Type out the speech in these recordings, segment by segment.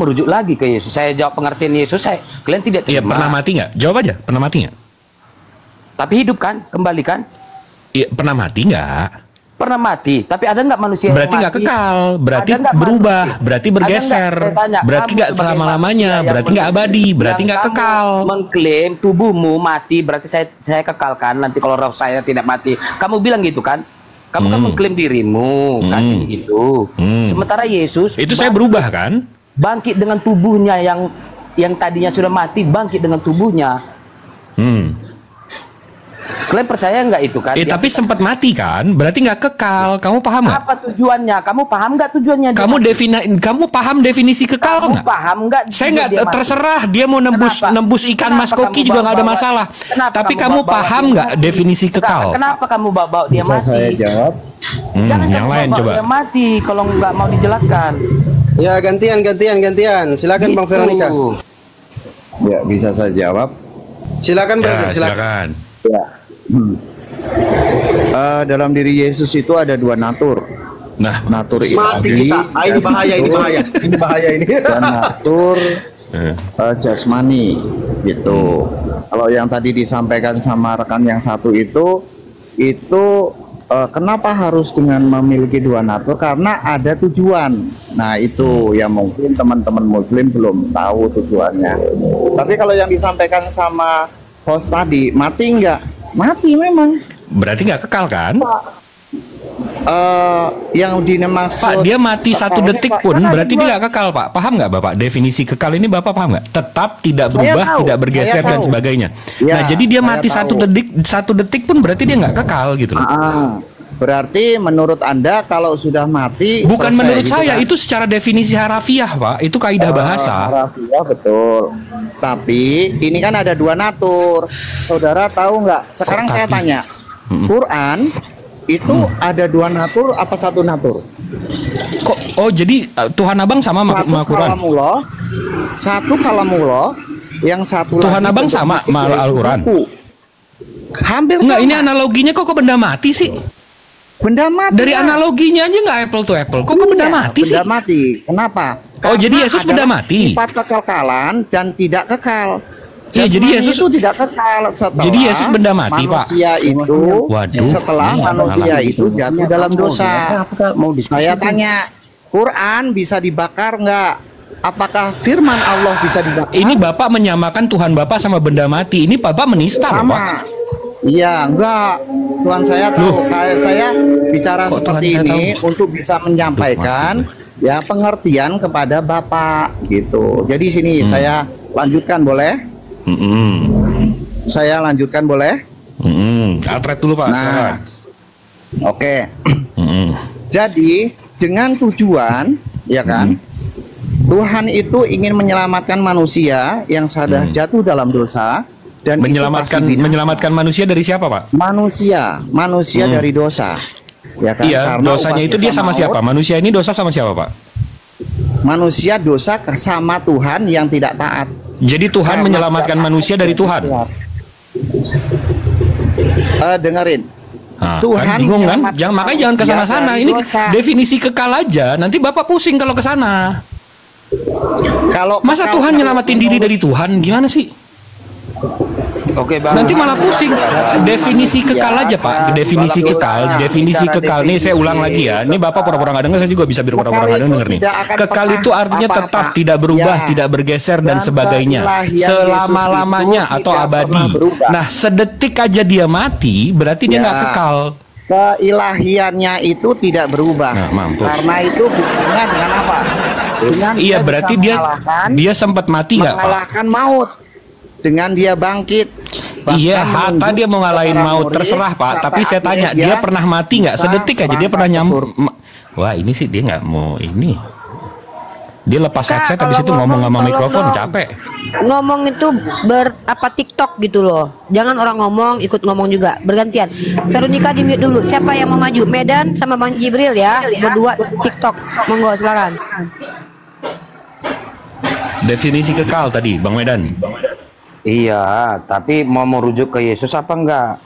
merujuk lagi ke Yesus. Saya jawab pengertian Yesus, kalian tidak terima. Iya, pernah mati nggak? Jawab aja, pernah mati nggak? Tapi hidup kan, kembali kan? Iya, pernah mati nggak? Pernah mati, tapi ada nggak manusia berarti nggak kekal, berarti berubah, berarti bergeser, berarti nggak selama-lamanya, berarti nggak abadi, berarti nggak kekal. Mengklaim tubuhmu mati, berarti saya kekalkan nanti kalau roh saya tidak mati. Kamu bilang gitu kan? Kamu kan mengklaim dirimu, kan gitu. Sementara Yesus itu saya berubah kan? Bangkit dengan tubuhnya yang tadinya sudah mati, bangkit dengan tubuhnya. Kalian percaya nggak itu kan? Tapi sempat mati kan? Berarti nggak kekal. Kamu paham nggak? Apa tujuannya? Kamu paham nggak tujuannya? Kamu paham definisi kekal nggak? Kamu paham nggak? Saya nggak terserah dia mau nembus ikan mas koki juga nggak ada masalah. Tapi kamu paham nggak definisi kekal? Kenapa kamu bawa dia mati? Bisa saya jawab? Jangan yang lain coba. Dia mati kalau nggak mau dijelaskan. Ya gantian. Silakan Bang Veronica. Ya bisa saya jawab. Silakan Bang. Silakan. Ya. Dalam diri Yesus itu ada dua natur. Nah, natur mati kita. Ini bahaya. Ini bahaya ini. Dan natur jasmani gitu. Kalau yang tadi disampaikan sama rekan yang satu itu kenapa harus dengan memiliki dua natur? Karena ada tujuan. Nah itu yang mungkin teman-teman Muslim belum tahu tujuannya. Tapi kalau yang disampaikan sama host tadi, mati enggak? Mati memang. Berarti nggak kekal kan? Yang dimaksud Pak, dia mati 1 detik pun berarti dia nggak kekal, Pak. Paham nggak Bapak? Definisi kekal ini Bapak paham nggak? Tetap tidak berubah, tidak bergeser dan sebagainya. Ya, nah, jadi dia mati 1 detik pun berarti dia nggak kekal gitu loh. Berarti menurut Anda kalau sudah mati, bukan menurut gitu saya, kan? itu secara definisi harafiah, Pak. Itu kaidah bahasa. Harafiah betul. Tapi ini kan ada dua natur. Saudara tahu nggak? Sekarang saya tanya, Quran itu ada dua natur apa satu natur? Kok? Oh jadi Tuhan Abang sama sama Quran? Satu kalamullah, yang satu Tuhan Abang sama sama Al-Quran. Hampir enggak, sama. ini analoginya kok ke benda mati sih? Benda mati. Dari analoginya aja nggak apple to apple. Kok ke benda mati sih? Benda mati. Kenapa? Oh, jadi Yesus benda mati. Sifat kekekalan dan tidak kekal. Ya, jadi Yesus itu tidak kekal setelah. Jadi Yesus benda mati, manusia Pak. Itu, setelah manusia itu jatuh dalam dosa. Saya tanya, Quran bisa dibakar nggak? Apakah firman Allah bisa dibakar? Ini Bapak menyamakan Tuhan Bapak sama benda mati. Ini Bapak menista, sama. Pak. Iya, enggak. Tuhan saya tahu. Kayak saya bicara seperti ini untuk bisa menyampaikan ya pengertian kepada Bapak gitu. Jadi sini saya lanjutkan boleh? Saya lanjutkan boleh? Atret dulu Pak. Nah, oke. Jadi dengan tujuan, ya kan? Tuhan itu ingin menyelamatkan manusia yang sudah jatuh dalam dosa. Dan menyelamatkan manusia dari siapa, Pak? Manusia dari dosa. Ya kan? Iya, dosanya itu dia sama siapa? Manusia ini dosa sama siapa, Pak? Manusia dosa sama Tuhan yang tidak taat. Jadi Tuhan menyelamatkan manusia dari Tuhan. Dengerin. Tuhan kan bingung kan? Makanya jangan ke sana-sana. Ini definisi kekal aja. Nanti Bapak pusing kalau ke sana. Masa Tuhan nyelamatin diri dari Tuhan? Gimana sih? Oke, Bang. Nanti malah pusing. Definisi kekal aja, Pak. Definisi kekal. Nih saya ulang lagi ya. Ini Bapak pura-pura nggak dengar, saya juga bisa pura-pura nggak denger nih. Kekal itu artinya tetap, tidak berubah, tidak bergeser dan sebagainya. Selama-lamanya atau abadi. Nah, sedetik aja dia mati, berarti dia nggak kekal. Keilahiannya itu tidak berubah. Karena itu buktinya dengan apa? Iya, berarti dia sempat mati nggak, Pak? Mengalahkan maut. Dengan dia bangkit. Iya, Hatta dia mau ngalahin maut, terserah Pak. Tapi saya tanya, dia pernah mati nggak? Sedetik aja dia pernah nyambur. Wah, ini sih dia nggak mau ini. Dia lepas headset habis itu ngomong sama mikrofon, capek. Ngomong itu TikTok gitu loh. Jangan orang ngomong ikut ngomong juga, bergantian. Veronica di mute dulu. Siapa yang mau maju? Medan sama Bang Jibril ya, berdua TikTok. Monggo silakan. Definisi kekal tadi, Bang Medan. Iya, tapi mau merujuk ke Yesus apa enggak?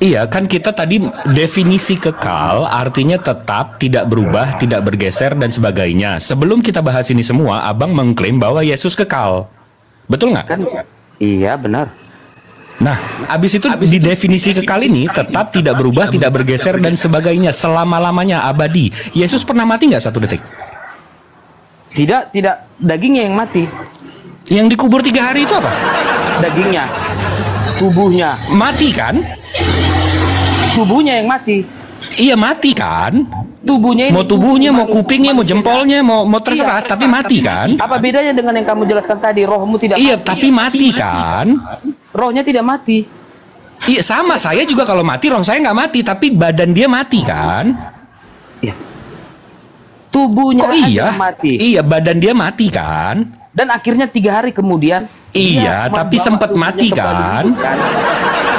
Iya, kan kita tadi definisi kekal artinya tetap, tidak berubah, tidak bergeser dan sebagainya. Sebelum kita bahas ini semua, Abang mengklaim bahwa Yesus kekal. Betul nggak? Kan iya benar. Nah, abis itu di definisi kekal ini tetap, tidak berubah, tidak bergeser dan sebagainya, selama-lamanya, abadi. Yesus pernah mati nggak 1 detik? Tidak, dagingnya yang mati. Yang dikubur 3 hari itu apa? Dagingnya, tubuhnya. Mati kan? Tubuhnya yang mati. Iya mati kan? Tubuhnya ini, mau tubuhnya, mau kupingnya, mau jempolnya, mau terserah, tapi mati kan? Apa bedanya dengan yang kamu jelaskan tadi? Rohmu tidak Iya, mati. tapi mati kan? Rohnya tidak mati. Iya, sama saya juga kalau mati, roh saya nggak mati, tapi badan dia mati kan? Iya. Tubuhnya Kok iya? aja mati. Iya, badan dia mati kan? Dan akhirnya 3 hari kemudian. Iya, dia tapi membawa sempat tubuhnya mati kembali kan? hidup, kan?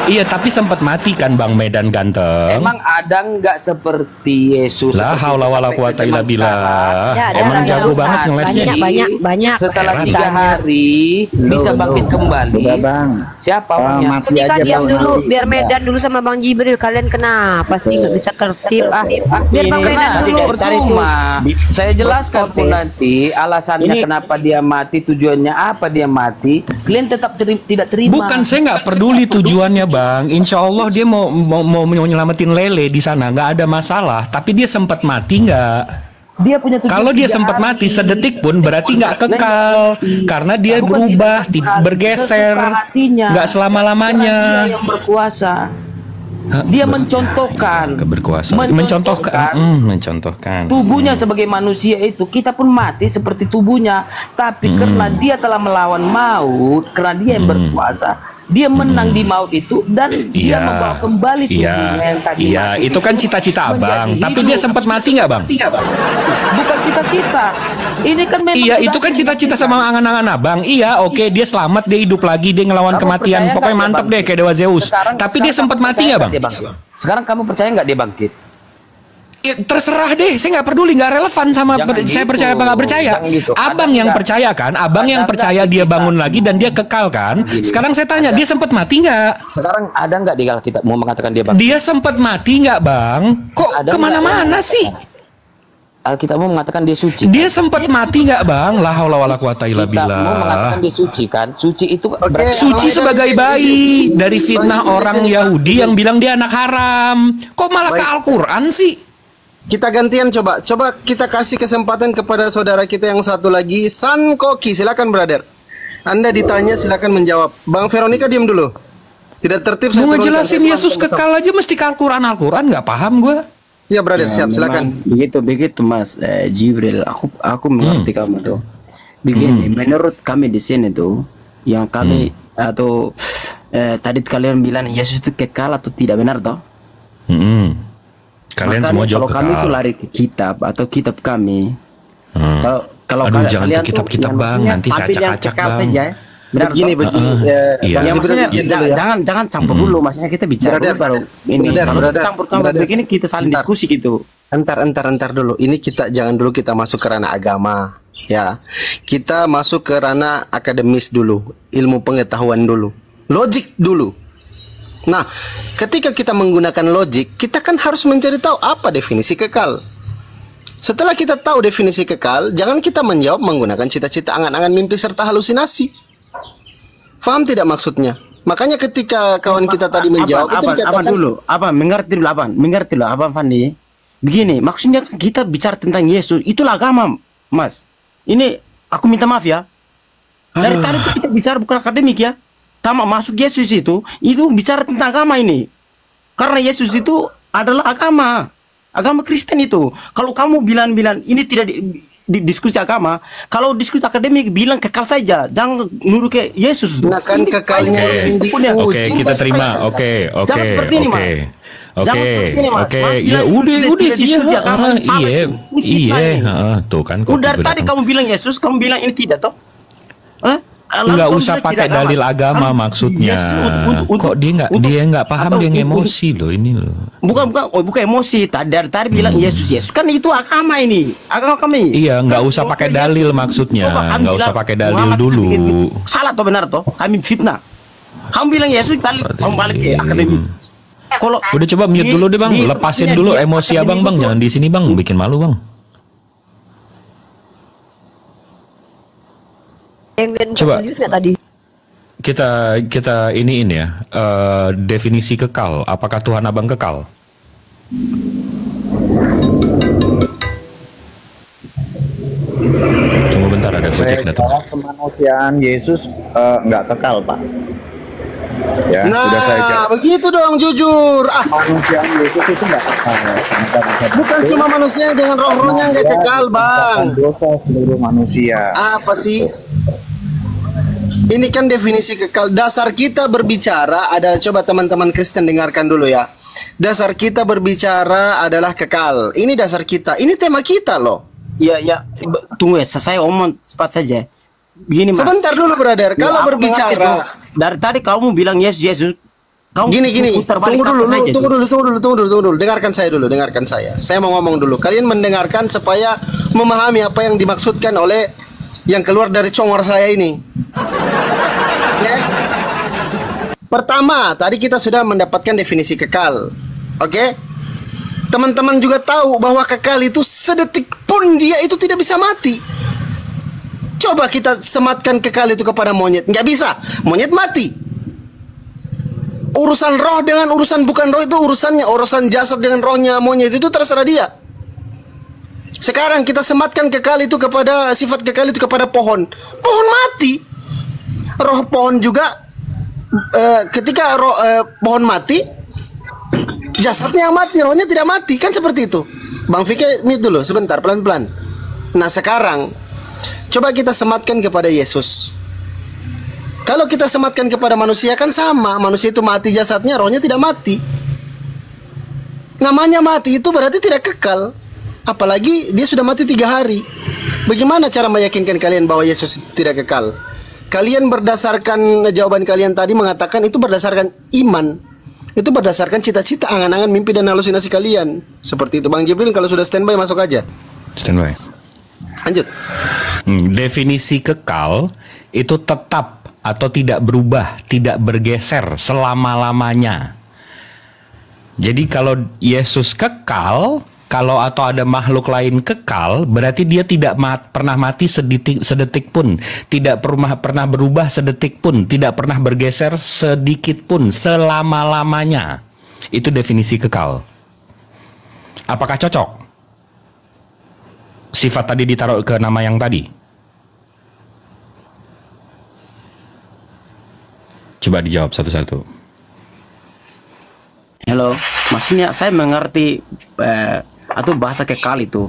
Iya, tapi sempat mati kan Bang Medan ganteng? Emang ada nggak seperti Yesus? La haula wala quwata illa billah. Ya, ada, Emang ada. jago banget ngelesnya. Banyak. Setelah Heran. 3 hari bisa bangkit kembali. Udah Bang. Siapa Oh, orangnya? mati Ini kan aja diam Bang. dulu, biar Medan dulu sama Bang Jibril. Kalian kenapa sih nggak bisa tertib? Biar Bang Medan Karena dulu. percuma. Saya jelaskan pun nanti alasannya kenapa dia mati, tujuannya apa dia mati. Kalian tetap tidak terima. Bukan, saya nggak peduli tujuannya Bang. Insya Allah dia mau menyelamatin lele di sana, nggak ada masalah. Tapi dia sempat mati nggak? Dia punya tujuan. Kalau dia 3 sempat hari. mati sedetik pun berarti nggak kekal, karena dia Bukan berubah, tidak kekal, bergeser, sesuka hatinya. nggak selama-lamanya. Karena dia yang berkuasa. Dia mencontohkan, Berkuasa, mencontohkan. tubuhnya sebagai manusia itu, kita pun mati seperti tubuhnya, tapi karena dia telah melawan maut, karena dia yang berkuasa, dia menang di maut itu dan dia membawa kembali tubuhnya yang tadi mati. Itu kan cita-cita Abang. menjadi Tapi hidup. dia sempat mati nggak Bang? Bukan cita-cita. Ini kan memang Iya, itu kan cita-cita sama angan-angan Abang. Iya, oke, dia selamat, dia hidup lagi, dia ngelawan Kamu kematian. percaya Pokoknya nggak dia mantap deh bangkit? kayak Dewa Zeus. Tapi dia sempat kamu mati percaya nggak Bang? dia bangkit? Sekarang kamu percaya nggak dia bangkit? Ya, terserah deh, saya nggak peduli, nggak relevan sama Jangan saya gitu. percaya apa nggak percaya. Jangan gitu. Abang Ada yang nggak? percaya kan, abang Ada yang nggak percaya di dia kita? bangun lagi dan dia kekal kan. Sekarang saya tanya, dia sempat mati nggak? Sekarang ada nggak di kita mau mengatakan dia bangkit? Dia sempat mati nggak Bang? Kok Ada kemana-mana nggak? sih? Alkitab mau mengatakan dia suci. Dia sempat mati nggak Bang? La haula wala quwata illa Kita mau mengatakan billah. dia suci kan? Suci itu berarti Suci sebagai bayi dari fitnah orang Yahudi yang bilang dia anak haram. Kok malah ke Al-Quran sih? Kita gantian coba kita kasih kesempatan kepada saudara kita yang satu lagi, San Koki. Silakan brother. Anda ditanya silakan menjawab. Bang Veronica diam dulu. Tidak tertib saya Mau turunkan. ngejelasin Saya Yesus turunkan kekal aja mesti ke Al-Quran nggak paham gue. Siap brother, siap silakan. Begitu Mas Jibril, aku mengerti kamu tuh. Begini, menurut kami di sini tuh, yang kami atau tadi kalian bilang Yesus itu kekal atau tidak, benar toh? Kalian Makanya semua jawab kalau kami kekal. itu lari ke kitab atau kitab kami. Kalau Aduh, jangan kalian ke kitab-kitab, tuh, Bang. yang Nanti saya ambil yang acak-acak, kekal Bang. saja. Benar Begini. toh? Iya. Ya, maksudnya jangan campur dulu, maksudnya kita bicara Brother, dulu baru ini. Kalau brother, campur-campur brother. begini kita saling Bentar. diskusi gitu. Entar dulu. Ini jangan dulu kita masuk ke ranah agama, ya. Kita masuk ke ranah akademis dulu, ilmu pengetahuan dulu, logik dulu. Nah, ketika kita menggunakan logik, kita kan harus mencari tahu apa definisi kekal. Setelah kita tahu definisi kekal, jangan kita menjawab menggunakan cita-cita, angan-angan, mimpi serta halusinasi. Faham tidak maksudnya? Makanya ketika kawan kita tadi menjawab itu dikatakan Mengerti dulu, Abang Fandi. Begini, maksudnya kan kita bicara tentang Yesus, itulah agama, Mas. Ini aku minta maaf ya. Dari tadi tuh kita bicara bukan akademik ya. Tamak masuk Yesus itu bicara tentang agama ini. Karena Yesus itu adalah agama Kristen itu. Kalau kamu bilang ini tidak di diskusi agama, kalau diskusi akademik bilang kekal saja, jangan nuduh ke Yesus. Nah, kan kekalnya Oke, kita terima. Oke. Jangan seperti ini, Mas. Jangan seperti ini, Mas. Mas Ya bilang udah tidak diskusi agama, salah itu. Tuh kan. kok Udah juga tadi datang. kamu bilang Yesus, kamu bilang ini tidak toh? Nggak usah pakai dalil agama maksudnya. Kok dia nggak paham, dia emosi loh ini loh. Bukan emosi. Tadi bilang Yesus kan itu agama ini, agama kami. Iya, nggak usah pakai dalil maksudnya. Nggak usah pakai dalil dulu. Salah atau benar toh? Kami fitnah. Kamu bilang Yesus balik, kamu balik ke akademik. Kalau udah coba mute dulu deh bang, lepasin dulu emosi abang bang, jangan di sini bang, bikin malu bang. Coba tadi. Kita iniin ya, definisi kekal. Apakah Tuhan abang kekal? Tunggu bentar, ada Gojek datang. Kemanusiaan Yesus nggak kekal, Pak. Ya, Nah, sudah saya jawab. begitu dong, jujur. Kemanusiaan Yesus itu nggak kekal. Bukan cuma manusia dengan roh-rohnya nggak kekal, Bang. Dosa seluruh manusia. Apa sih? Ini kan definisi kekal. Dasar kita berbicara adalah, coba teman-teman Kristen dengarkan dulu ya. Dasar kita berbicara adalah kekal. Ini dasar kita. Ini tema kita loh. Ya, tunggu ya, saya omong cepat saja. Begini, Mas. Sebentar dulu, brother. Kalau Aku berbicara, mengerti, dari tadi kamu bilang Yesus, kamu gini. putar balik Tunggu kata dulu. Dengarkan saya. Saya mau ngomong dulu. Kalian mendengarkan supaya memahami apa yang dimaksudkan oleh yang keluar dari congor saya ini. Ya. Pertama, tadi kita sudah mendapatkan definisi kekal. Oke? Teman-teman juga tahu bahwa kekal itu sedetik pun dia itu tidak bisa mati. Coba kita sematkan kekal itu kepada monyet. Nggak bisa. Monyet mati. Urusan roh dengan urusan bukan roh itu urusannya. Urusan jasad dengan rohnya monyet itu terserah dia. Sekarang kita sematkan kekal itu kepada, sifat kekal itu kepada pohon. Pohon mati. Roh pohon juga ketika pohon mati, jasadnya mati, rohnya tidak mati. Kan seperti itu. Bang Fikri, mute dulu sebentar, pelan-pelan. Nah sekarang coba kita sematkan kepada Yesus. Kalau kita sematkan kepada manusia kan sama. Manusia itu mati jasadnya, rohnya tidak mati. Namanya mati itu berarti tidak kekal. Apalagi dia sudah mati 3 hari. Bagaimana cara meyakinkan kalian bahwa Yesus tidak kekal? Kalian berdasarkan jawaban kalian tadi mengatakan itu berdasarkan iman. Itu berdasarkan cita-cita, angan-angan, mimpi dan halusinasi kalian. Seperti itu. Bang Jibril kalau sudah standby masuk aja. Standby. Lanjut. Definisi kekal itu tetap atau tidak berubah, tidak bergeser selama-lamanya. Jadi kalau Yesus kekal, kalau atau ada makhluk lain kekal, berarti dia tidak pernah mati sedetik pun, tidak pernah berubah sedetik pun, tidak pernah bergeser sedikit pun selama-lamanya. Itu definisi kekal. Apakah cocok? Sifat tadi ditaruh ke nama yang tadi. Coba dijawab satu-satu. Halo, maksudnya saya mengerti atau bahasa kekal itu.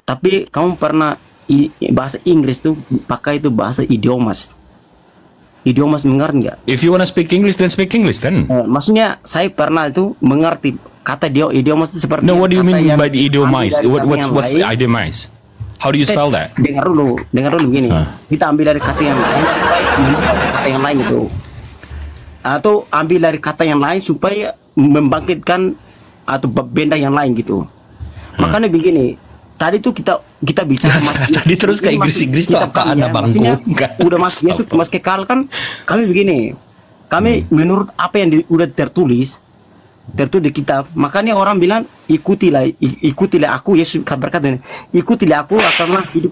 Tapi kamu pernah bahasa Inggris tuh pakai itu bahasa idiomas. Idiomas mengerti nggak? If you wanna speak English, then speak English then. Maksudnya saya pernah itu mengerti kata idiomas itu seperti. No, what do you mean by idiomize? What's idiomize? How do you spell that? Dengar dulu begini. Kita ambil dari kata yang lain supaya kata yang lain itu. Atau ambil dari kata yang lain supaya membangkitkan atau benda yang lain gitu. Makanya begini, tadi tuh kita bicara tadi terus ke Inggris tuh apaan abangku? Udah Mas Yesus Mas kekal kan? Kami begini. Kami menurut apa yang udah tertulis di kitab, makanya orang bilang ikutilah aku. Yesus berkata ini, ikutilah aku karena hidup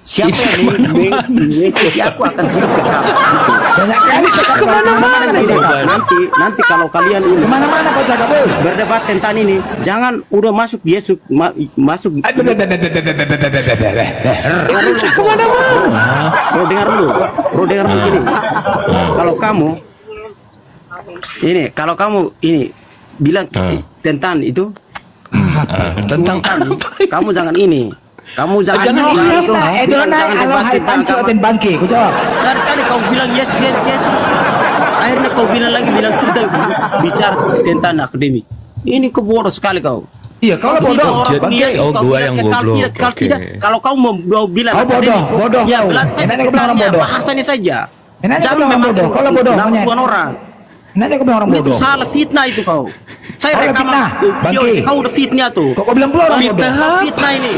siapa yang mengikuti aku akan hidup kekal. Kemana-mana nanti kalau kalian ini Kemana-mana kau jaga berdebat tentang ini, jangan udah masuk Yesus masuk. Kemana-mana. Dengar dulu gini. Kalau kamu ini bilang tentang itu tentang kamu jangan ini. Kamu jangan bangki. Dari tadi kau bilang Yesus. Akhirnya kau bilang kita bicara tentang akademik. Ini kebodoh sekali kau. Iya, kau bodoh. Gua yang goblok. Kalau kau mau bilang bodoh. Ya, bahasanya saja. Jangan memang bodoh. Kalau bodoh orang. Nanti aku bilang orang bodoh. Itu salah, fitnah itu kau. Saya rekaman video kau udah fitnah tuh. Kau bilang orang bodoh. Fitnah ini.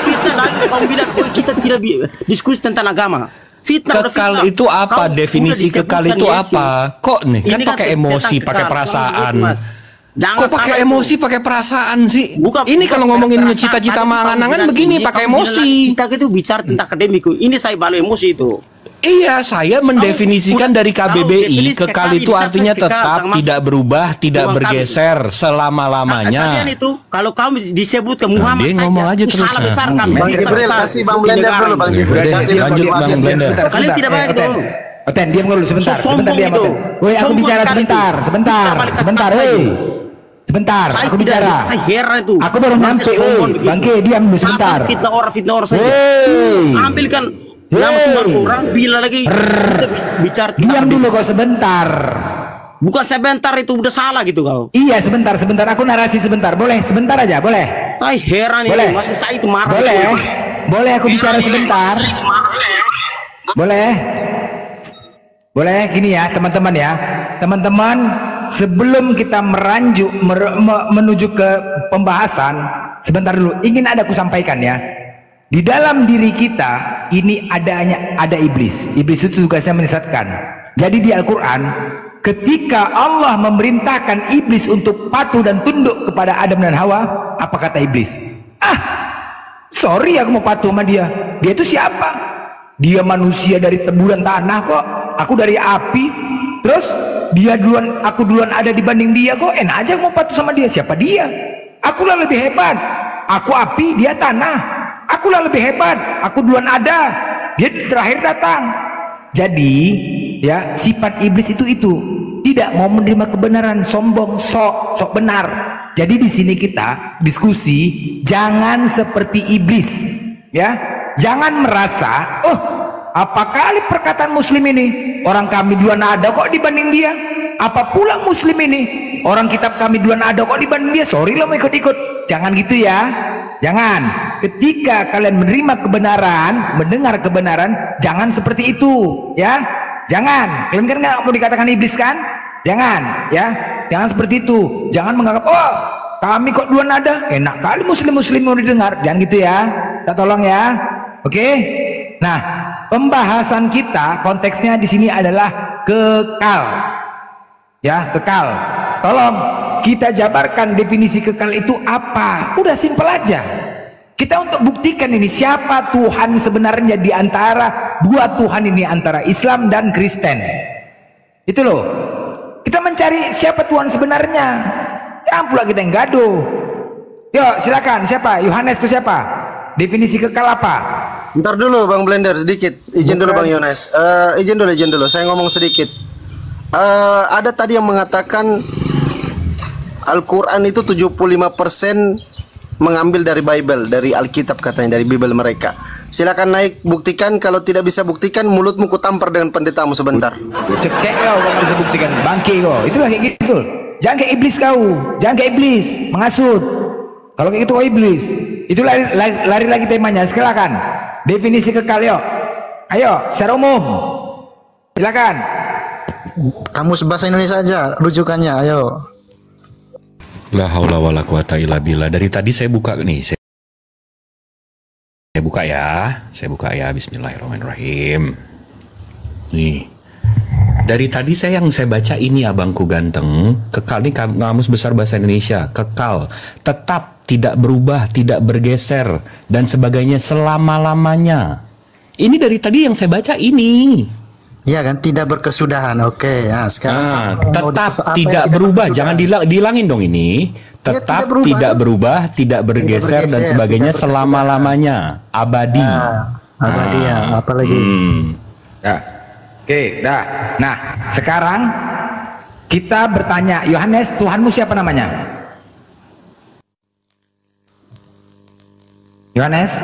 Fitnah lagi kau bilang kita tidak diskusi tentang agama. Kekal itu apa? Definisi kekal itu apa? Kok nih? Kan pakai emosi, pakai perasaan. Kok pakai emosi, pakai perasaan sih? Ini kalau ngomongin cita-cita mangan-angan begini pakai emosi. Kita itu bicara tentang akademik. Ini saya balik emosi itu. Iya, saya mendefinisikan dari KBBI, kekal itu artinya tetap, tidak berubah, tidak bergeser selama-lamanya. Kalian itu kalau kamu disebut ke Muhammad dia ngomong aja terus. salah besar kami. Bang Jibril kasih Bang Blender dulu, Bang Jibril. Lanjut Bang Blender. Kalian tidak baik itu. Oten, diam dulu sebentar. Sebentar diam, Oten. Woi, aku bicara sebentar. Sebentar, woi. Sebentar, aku bicara. Saya heran itu. Aku baru nyampe, woi. Bangke, diam dulu sebentar. Fitnah orang saja. Ambilkan nama Tuhan orang, bila lagi bicara. Diam dulu kau sebentar. Bukan sebentar, itu udah salah gitu kau. Iya, sebentar. Aku narasi sebentar. Boleh, sebentar aja, boleh. Saya heran Boleh. itu, masih saya itu marah. Boleh. Boleh aku bicara sebentar. Boleh. Boleh gini ya, teman-teman ya. Teman-teman, sebelum kita menuju ke pembahasan, sebentar dulu. Ingin aku sampaikan ya. Di dalam diri kita ini ada iblis. Iblis itu tugasnya menyesatkan. Jadi di Al-Quran, ketika Allah memerintahkan iblis untuk patuh dan tunduk kepada Adam dan Hawa, apa kata iblis? Sorry aku mau patuh sama dia. Dia itu siapa? Dia manusia dari teburan tanah kok. Aku dari api. Terus dia duluan, aku duluan ada dibanding dia kok. Enak aja aku mau patuh sama dia. Siapa dia? Akulah lebih hebat. Aku api, dia tanah. Akulah lebih hebat. Aku duluan ada. Dia terakhir datang. Jadi ya, sifat iblis itu tidak mau menerima kebenaran, sombong, sok benar. Jadi di sini kita diskusi, jangan seperti iblis, ya. Jangan merasa, apa kali perkataan muslim ini, orang kami duluan ada kok dibanding dia. Apa pula muslim ini, orang kitab kami duluan ada kok dibanding dia. Sorry lo mau ikut-ikut. Jangan gitu ya. Jangan. Ketika kalian menerima kebenaran, mendengar kebenaran, jangan seperti itu, ya. Jangan. Kalian kan nggak mau dikatakan iblis kan? Jangan, ya. Jangan seperti itu. Jangan menganggap, kami kok duluan ada. Enak kali muslim-muslim mau didengar. Jangan gitu ya. Kita tolong ya. Oke. Nah, pembahasan kita konteksnya di sini adalah kekal. Ya, kekal. Tolong kita jabarkan definisi kekal itu apa. Udah simpel aja. Kita untuk buktikan ini siapa Tuhan sebenarnya di antara dua Tuhan ini, antara Islam dan Kristen. Itu loh. Kita mencari siapa Tuhan sebenarnya. Jangan pula kita yang gaduh. Yuk silakan, siapa? Yohanes itu siapa? Definisi kekal apa? Bentar dulu Bang Blender sedikit. Izin dulu Bang Yohanes. Izin dulu. Saya ngomong sedikit. Ada tadi yang mengatakan Al-Quran itu 75% mengambil dari Bible, dari Alkitab katanya, dari Bible mereka. Silakan naik, buktikan. Kalau tidak bisa buktikan, mulutmu kutampar dengan pendetamu sebentar. Cekek kau kalau bisa buktikan, bangke kau. Itulah kayak gitu. Jangan kayak iblis kau, jangan kayak iblis, menghasut. Kalau kayak gitu kau iblis. Itu lari lagi temanya. Silakan. Definisi kekal yuk. Ayo, secara umum. Silakan. Kamus bahasa Indonesia aja rujukannya, ayo. La haula wala quwata illa billah. Dari tadi saya buka nih. Saya buka ya. Bismillahirrahmanirrahim. Nih. Dari tadi yang saya baca ini abangku ganteng. Kekal ini kamus besar bahasa Indonesia. Kekal, tetap, tidak berubah, tidak bergeser dan sebagainya selama-lamanya. Ini dari tadi yang saya baca ini. Iya kan, tidak berkesudahan. Oke, ya sekarang tetap tidak berubah, jangan dihilangin dong ini. Tetap ya, tidak berubah, tidak bergeser dan sebagainya selama-lamanya, abadi. Abadi ya, apalagi. Ya. Oke, dah. Nah, sekarang kita bertanya, Yohanes, Tuhanmu siapa namanya? Yohanes?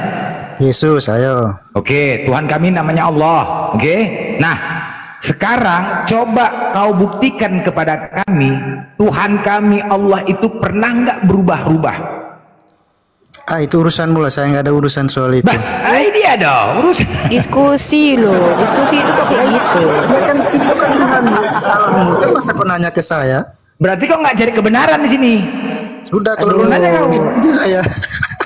Yesus, ayo. Oke, Tuhan kami namanya Allah. Oke. Nah, sekarang coba kau buktikan kepada kami, Tuhan kami Allah itu pernah nggak berubah-ubah? Itu urusan mula, saya nggak ada urusan soal itu. Dia dong urusan. Diskusi loh, diskusi itu kok kayak gitu. Ya kan itu kan Tuhan salahmu. Kan masa kau nanya ke saya? Berarti kau nggak cari kebenaran di sini. Sudah kalau nanya kau. itu saya.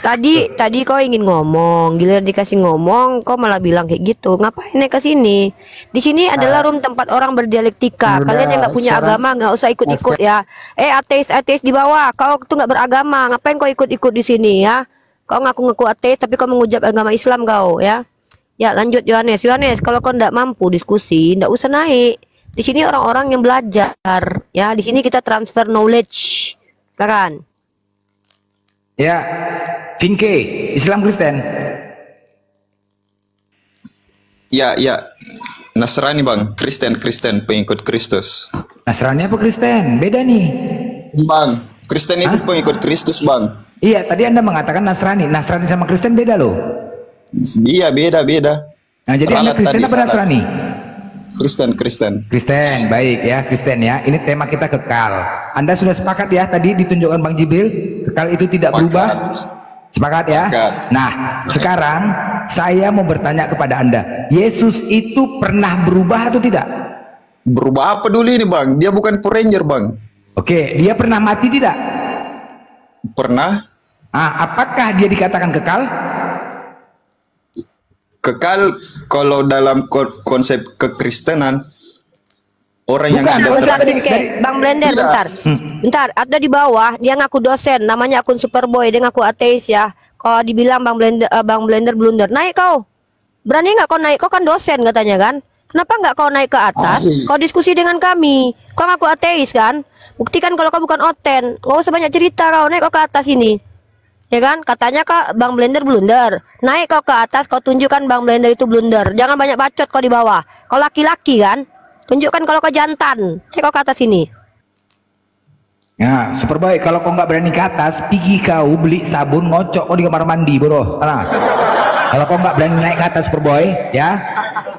Tadi kau ingin ngomong, giliran dikasih ngomong, kau malah bilang kayak gitu. Ngapain naik ke sini? Di sini adalah room tempat orang berdialektika. Kalian yang nggak punya agama nggak usah ikut-ikut ya. Ateis di bawah, kau tuh nggak beragama. Ngapain kau ikut-ikut di sini ya? Kau ngaku-ngaku ateis, tapi kau mengucap agama Islam kau ya. Ya lanjut Yohanes. Kalau kau nggak mampu diskusi, nggak usah naik. Di sini orang-orang yang belajar ya. Di sini kita transfer knowledge, kan? Ya, Vinke, Islam Kristen. Ya, Nasrani bang, Kristen, pengikut Kristus. Nasrani apa Kristen? Beda nih. Bang, Kristen itu pengikut Kristus bang. Iya, tadi Anda mengatakan Nasrani. Nasrani sama Kristen beda loh. Iya, beda. Nah, jadi Anda Kristen apa Nasrani? Kristen. Kristen, baik ya, Kristen ya. Ini tema kita kekal. Anda sudah sepakat ya tadi ditunjukkan Bang Jibril, kekal itu tidak berubah. Sepakat ya? Nah, sekarang saya mau bertanya kepada Anda, Yesus itu pernah berubah atau tidak? Berubah apa dulu ini bang? Dia bukan Power Ranger bang. Oke, dia pernah mati tidak? Pernah. Apakah dia dikatakan kekal? Kekal kalau dalam konsep kekristenan orang yang sudah Bang Blender bentar, ada di bawah dia ngaku dosen, namanya akun Superboy, dia ngaku ateis ya. Kalau dibilang Bang Blender blunder, naik kau. Berani nggak kau naik? Kau kan dosen katanya kan? Kenapa nggak kau naik ke atas? Kau diskusi dengan kami. Kau ngaku ateis kan? Buktikan kalau kau bukan oten. Gak usah banyak cerita, kau naik kau ke atas ini. Ya kan, katanya Kak Bang Blender blunder. Naik kau ke atas, kau tunjukkan Bang Blender itu blunder. Jangan banyak bacot kau di bawah. Kau laki-laki kan, tunjukkan kalau kau jantan. Naik kau ke atas ini. Ya, Superboy, kalau kau nggak berani ke atas, pergi kau beli sabun ngocok kau di kamar mandi, bro. Kalau kau nggak berani naik ke atas, Superboy, ya,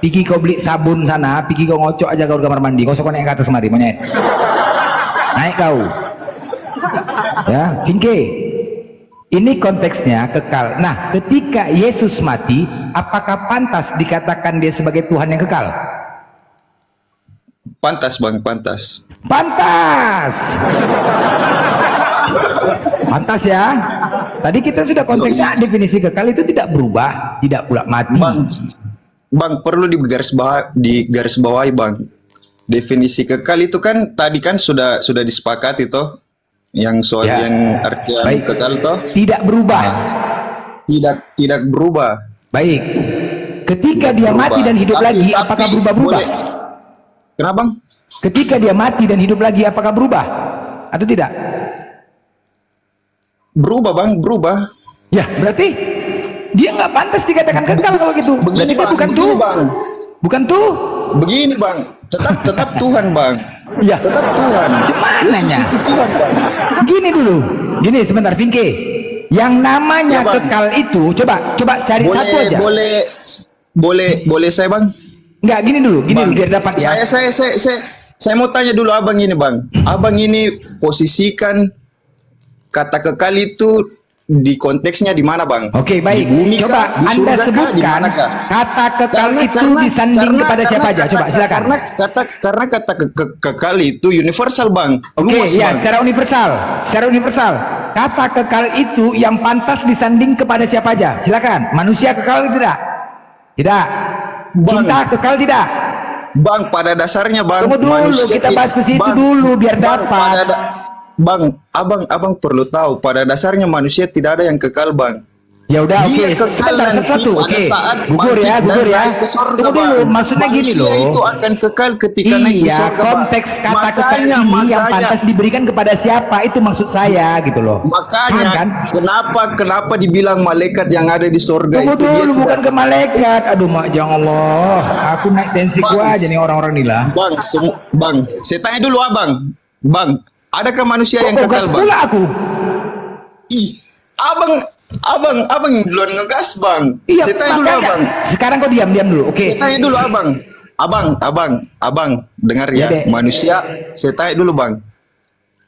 pergi kau beli sabun sana, pergi kau ngocok aja kau di kamar mandi. Kau usah naik ke atas mari, monyet. Naik kau. Ya, Vinke. Ini konteksnya kekal. Nah, ketika Yesus mati, apakah pantas dikatakan dia sebagai Tuhan yang kekal? Pantas bang, pantas. Pantas ya. Tadi kita sudah konteksnya definisi kekal itu tidak berubah, tidak pula mati. Bang, perlu digarisbawahi bang. Definisi kekal itu kan tadi kan sudah disepakati toh. Yang soal yang artian kekal toh tidak berubah. Tidak berubah. Baik. Ketika dia mati dan hidup lagi, apakah berubah? Kenapa bang? Ketika dia mati dan hidup lagi, apakah berubah atau tidak? Berubah bang, berubah. Ya, berarti dia nggak pantas dikatakan kekal kalau gitu. Berarti dia bukan tuh. Begini bang, tetap Tuhan bang. Ya, tetap Tuhan. Cumananya. Gini dulu. Gini sebentar, Vinke. Yang namanya kekal itu, coba cari satu aja. Boleh saya bang? Enggak, gini dulu biar dapat ya. Saya mau tanya dulu abang ini bang. Abang ini posisikan kata kekal itu di konteksnya di mana bang? Oke, baik. Di bumi coba di Anda sebutkan kata kekal itu disanding kepada siapa aja? Coba silakan. Karena kata kekal itu universal bang. Oke, ya, secara universal. Kata kekal itu yang pantas disanding kepada siapa aja? Silakan. Manusia kekal tidak? Tidak. Cinta kekal tidak? Bang, pada dasarnya bang. Tunggu dulu, kita bahas ke situ dulu biar dapat. Bang, abang perlu tahu pada dasarnya manusia tidak ada yang kekal bang. Ya udah, oke. Satu-satu. Oke. Gugur ya. Tunggu dulu, maksudnya gini loh. Itu akan kekal ketika naik ke surga. Konteks kata kekal ini yang pantas diberikan kepada siapa itu maksud saya gitu loh. Makanya kan? Kenapa dibilang malaikat yang ada di surga itu? Tunggu dulu, bukan ke malaikat. Aduh, jangan Allah. Aku naik tensi gua aja nih orang-orang ini lah. Bang, saya tanya dulu abang. Bang, adakah manusia yang kekal bang? Aku. Ih, abang duluan ngegas bang. Iya, saya tanya dulu abang. Sekarang kau diam dulu, oke? Saya tanya dulu abang, dengar ya. Manusia, saya tanya dulu bang.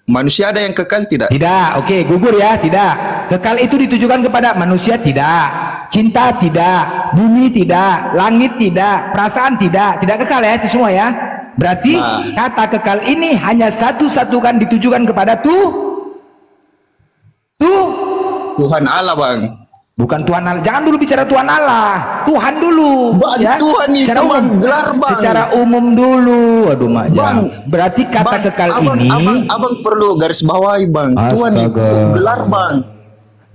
Manusia ada yang kekal tidak? Tidak, oke, gugur ya, tidak. Kekal itu ditujukan kepada manusia tidak, cinta tidak, bumi tidak, langit tidak, perasaan tidak kekal ya itu semua ya. Berarti kata kekal ini hanya satu-satu kan ditujukan kepada Tuhan Allah, Bang. Bukan Tuhan Allah. Jangan dulu bicara Tuhan Allah. Tuhan dulu. Bang, Ya. Tuhan itu Secara umum. gelar, Bang. Secara umum dulu. Aduh, Mak Jang. Bang, Berarti kata Bang, kekal abang, ini. abang perlu garis bawahi, Bang. Tuhan itu Astaga. gelar, Bang.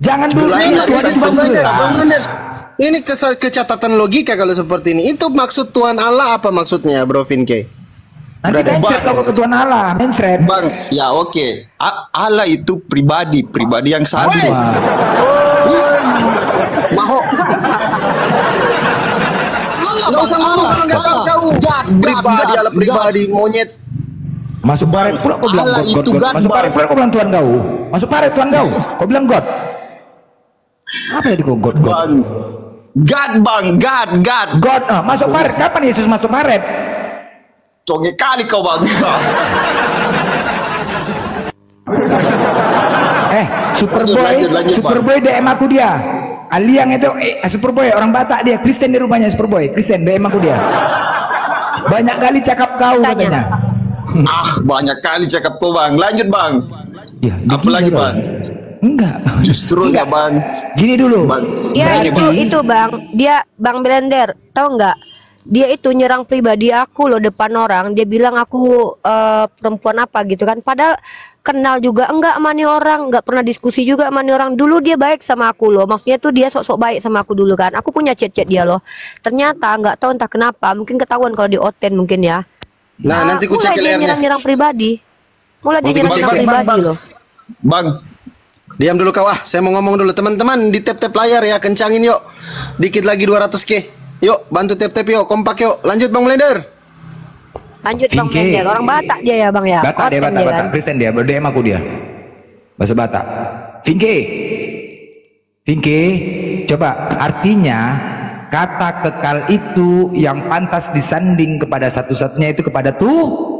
Jangan dulu. Gelar Tuhan dari itu Sang Bang Pencipta, gelar. Bang. Ini kecatatan logika kalau seperti ini. Itu maksud Tuhan Allah apa maksudnya, Bro Vinke? Nanti mindset kau ke Tuhan Allah. Mindset. Bang, ya oke. Allah itu pribadi yang satu. Maho. Nggak usah ngomong, nggak tahu kau. Pribadi Allah pribadi monyet. Masuk paret pula kau bilang Allah God, itu God, God. God, Masuk paret Bang. pula kau bilang Tuhan kau. Masuk paret Tuhan kau. Kau bilang God. Apa tadi kau God? God. Bang. God, Bang. God. God. Masuk paret. Kapan Yesus masuk paret? Coge kali kau, Bang. Superboy DM aku dia. Aliang itu Superboy orang Batak dia, Kristen di rumahnya Superboy. Kristen DM aku dia. Banyak kali cakap kau katanya. Banyak kali cakap kau, Bang. Lanjut, Bang. Ya, apa lagi, Bang? Enggak. Justru ya, Bang. Gini dulu. Bang. Ya itu Bang. Dia Bang Blender, tahu nggak? Dia itu nyerang pribadi aku loh depan orang. Dia bilang aku perempuan apa gitu kan. Padahal kenal juga enggak sama nih orang, enggak pernah diskusi juga sama nih orang. Dulu dia baik sama aku loh. Maksudnya tuh dia sok-sok baik sama aku dulu kan. Aku punya chat-chat dia loh. Ternyata enggak tahu entah kenapa, mungkin ketahuan kalau di oten mungkin ya. Nah, nanti ku cek mulai dia nyerang pribadi. Mulai dia nyerang pribadi loh. Bang, diam dulu kau saya mau ngomong dulu teman-teman di tap layar ya, kencangin yuk. Dikit lagi 200k. Yuk, bantu tap yuk, kompak yuk. Lanjut Bang Blender. Lanjut Bang Blender. Orang Batak dia ya Bang ya. Batak dia, Batak. Kan? Kristen dia, berdem aku dia. Bahasa Batak. Vinke, coba artinya kata kekal itu yang pantas disanding kepada satu-satunya itu kepada Tuhan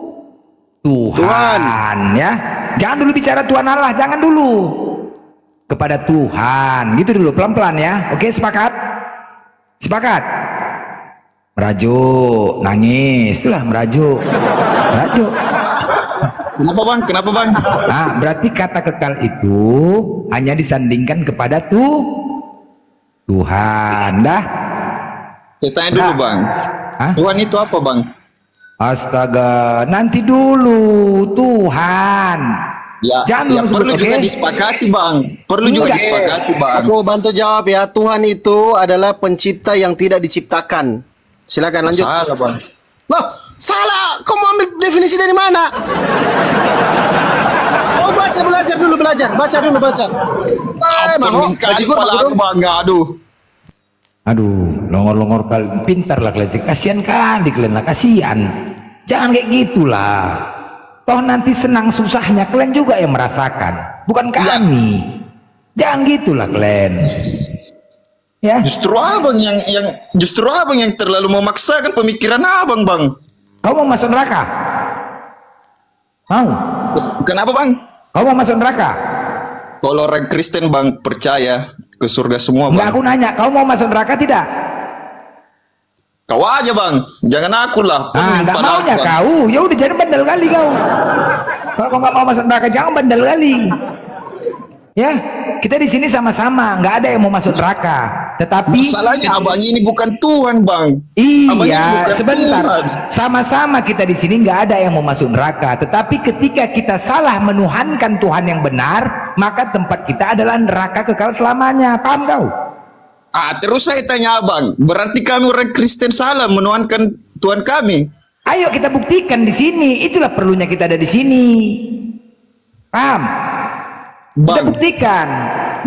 ya. Jangan dulu bicara Tuhan Allah, jangan dulu. Kepada Tuhan, gitu dulu pelan-pelan ya. Oke, sepakat? Sepakat? Merajuk, nangis, itulah merajuk. Kenapa bang? Nah, berarti kata kekal itu hanya disandingkan kepada Tuhan, dah. Saya tanya dulu bang. Tuhan itu apa bang? Astaga, nanti dulu Tuhan. Ya, jangan perlu juga disepakati bang. Disepakati bang. Aku bantu jawab ya. Tuhan itu adalah pencipta yang tidak diciptakan. Silakan lanjut. Salah bang. Loh, salah. Kau mau ambil definisi dari mana? Oh, belajar dulu. Baca dulu. Aduh, longor-longor kali. Pintar lah kalian. Kasihan kali kalian lah, kasihan. Jangan kayak gitulah. Toh nanti senang susahnya kalian juga yang merasakan, bukan kami. Jangan gitulah kalian. Ya. Justru abang yang terlalu memaksakan pemikiran abang bang. Kau mau masuk neraka? Mau? Kenapa bang? Kau mau masuk neraka? Kalau orang Kristen bang percaya ke surga semua bang. Enggak, aku nanya, kau mau masuk neraka tidak? Kau aja bang, jangan aku lah. Enggak maunya kau, ya udah jadi bandel kali kau. Kalau kau nggak mau masuk neraka, jangan bandel kali. Ya, kita di sini sama-sama, nggak ada yang mau masuk neraka. Tetapi masalahnya abang ini bukan Tuhan bang. Iya, sebentar. Sama-sama kita di sini nggak ada yang mau masuk neraka. Tetapi ketika kita salah menuhankan Tuhan yang benar, maka tempat kita adalah neraka kekal selamanya. Paham kau? Terus saya tanya abang, berarti kami orang Kristen salah menuhankan Tuhan kami? Ayo kita buktikan di sini. Itulah perlunya kita ada di sini. Paham? Bang, kita buktikan.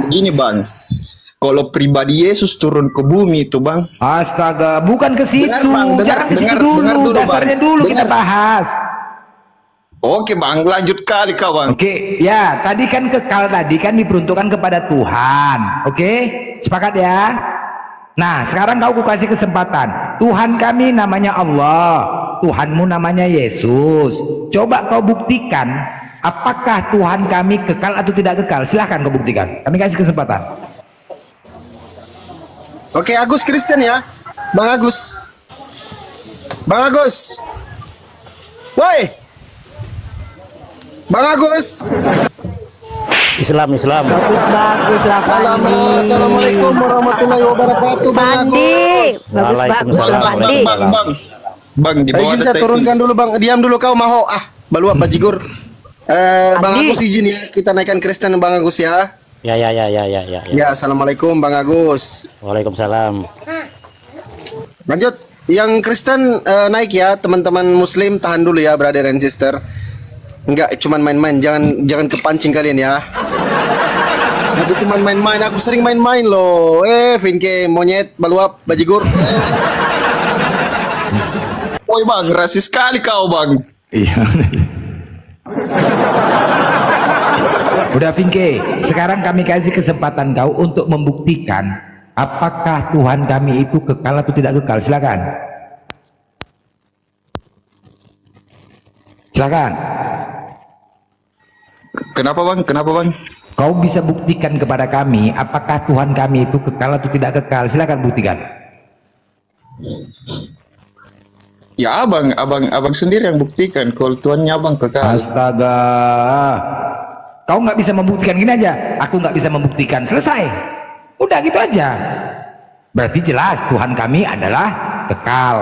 Begini bang, kalau pribadi Yesus turun ke bumi itu bang. Astaga, bukan ke situ. Jangan ke situ dulu. Dasarnya dulu kita bahas. Oke bang, lanjut kali kawan. Oke, ya tadi kan kekal tadi kan diperuntukkan kepada Tuhan. Oke, sepakat ya. Nah, sekarang kau kasih kesempatan. Tuhan kami namanya Allah, Tuhanmu namanya Yesus. Coba kau buktikan apakah Tuhan kami kekal atau tidak kekal. Silahkan kau buktikan. Kami kasih kesempatan. Oke, Agus Kristen ya, Bang Agus. Bang Agus. Woi, Bang Agus. Islam. Bagus lah Fandi. Assalamualaikum warahmatullahi wabarakatuh. Fandi, bagus lah Fandi. Bang, di bawah izin saya turunkan dulu Bang. Diam dulu kau maho. Baluap bajigur. Bang Agus izin ya, kita naikkan Kristen Bang Agus ya. Ya. Ya, assalamualaikum Bang Agus. Waalaikumsalam. Lanjut, yang Kristen naik ya, teman-teman Muslim tahan dulu ya, brother and sister. Enggak, cuman main-main, jangan kepancing kalian ya. Aku cuman main-main, aku sering main-main loh. Vinke, monyet, baluap, bajigur. Woi Bang, rasis sekali kau Bang. Iya. Udah Vinke, sekarang kami kasih kesempatan kau untuk membuktikan apakah Tuhan kami itu kekal atau tidak kekal. Silakan. Silakan. Kenapa Bang? Kau bisa buktikan kepada kami apakah Tuhan kami itu kekal atau tidak kekal. Silakan buktikan. Ya abang sendiri yang buktikan kalau Tuhannya abang kekal. Astaga, kau nggak bisa membuktikan. Gini aja, aku nggak bisa membuktikan, selesai, udah gitu aja. Berarti jelas Tuhan kami adalah kekal,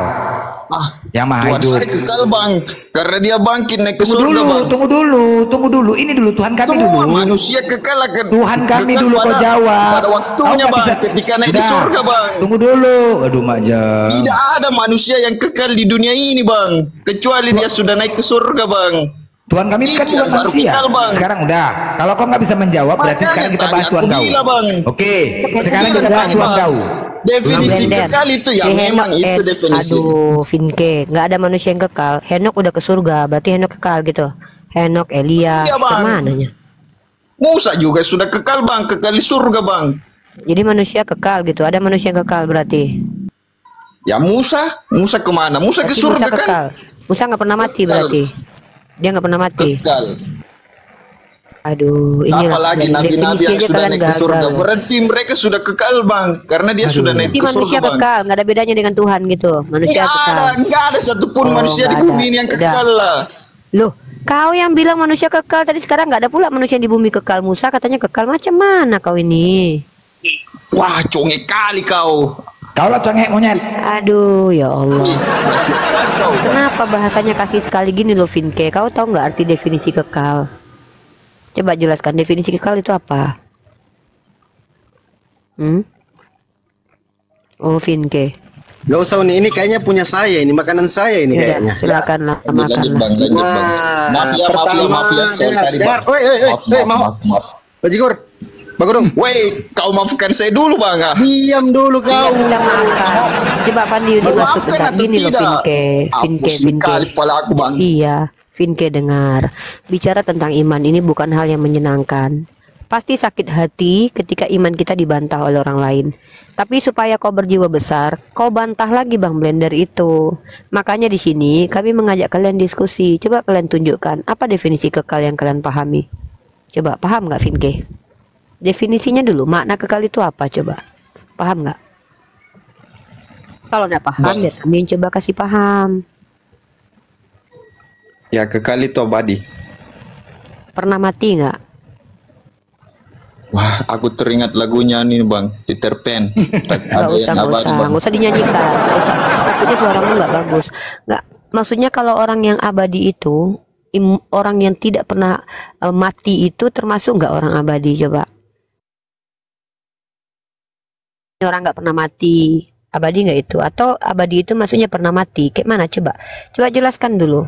yang maha Tuhan hidup. saya kekal Bang, karena dia bangkit naik ke surga Bang. Tunggu dulu, ini dulu Tuhan kami dulu. Manusia kekal akan Tuhan kami dulu kau jawab. Pada waktunya Bang, ketika naik di surga Bang. Tunggu dulu, aduh Maja. Tidak ada manusia yang kekal di dunia ini Bang, kecuali dia sudah naik ke surga Bang. Tuhan kami kan bukan manusia. Sekarang udah, kalau kau nggak bisa menjawab, berarti sekarang kita bahas Tuhan kau. Oke, sekarang kita bahas Tuhan kau. Definisi kekal itu ya, memang itu definisi. Aduh, Vinke, nggak ada manusia yang kekal. Henok udah ke surga, berarti Henok kekal gitu. Henok, Elia, kemananya? Musa juga sudah kekal Bang, kekal di surga Bang. Jadi manusia kekal gitu, ada manusia yang kekal berarti. Ya Musa kemana? Musa ke surga kan? Musa nggak pernah mati berarti. Dia nggak pernah mati. Kekal. Aduh, ini apalagi nabi-nabi yang sudah naik ke surga. Berarti mereka sudah kekal Bang, karena dia sudah naik ke surga manusia Bang. Kekal, nggak ada bedanya dengan Tuhan gitu. Manusia kekal. Nggak ada satupun manusia di bumi ini yang kekal lah. Loh, kau yang bilang manusia kekal tadi, sekarang nggak ada pula manusia di bumi kekal. Musa katanya kekal, macam mana kau ini? Wah, congek kali kau. Kau lah congek monyet. Aduh, ya Allah. Kenapa bahasanya kasih sekali gini loh, Vinke? Kau tahu nggak arti definisi kekal? Coba jelaskan definisi kekal itu apa? Oh, Vinke. Gak usah ini kayaknya punya saya, ini makanan saya ini kayaknya. Silakan lah, makan. Maaf ya. Maaf. Bajigur, Bagorong. Wait, kau maafkan saya dulu Bang. Diam dulu kau. Kita maafkan. Coba Fandi masuk bentar. Gini loh, Vinke. Iya. Vinke dengar, bicara tentang iman ini bukan hal yang menyenangkan. Pasti sakit hati ketika iman kita dibantah oleh orang lain. Tapi supaya kau berjiwa besar, kau bantah lagi Bang Blender itu. Makanya di sini kami mengajak kalian diskusi. Coba kalian tunjukkan apa definisi kekal yang kalian pahami. Coba paham nggak Vinke? Definisinya dulu, makna kekal itu apa coba? Paham nggak? Kalau nggak paham, biar kami coba kasih paham. Ya kekal itu abadi. Pernah mati nggak? Wah, aku teringat lagunya nih Bang, Peter Pan. Nggak usah dinyanyikan. Nggak usah. Takutnya suaramu nggak bagus. Nggak. Maksudnya kalau orang yang abadi itu, orang yang tidak pernah mati itu termasuk nggak orang abadi? Coba. Orang nggak pernah mati, abadi nggak itu? Atau abadi itu maksudnya pernah mati? Kayak mana? Coba jelaskan dulu.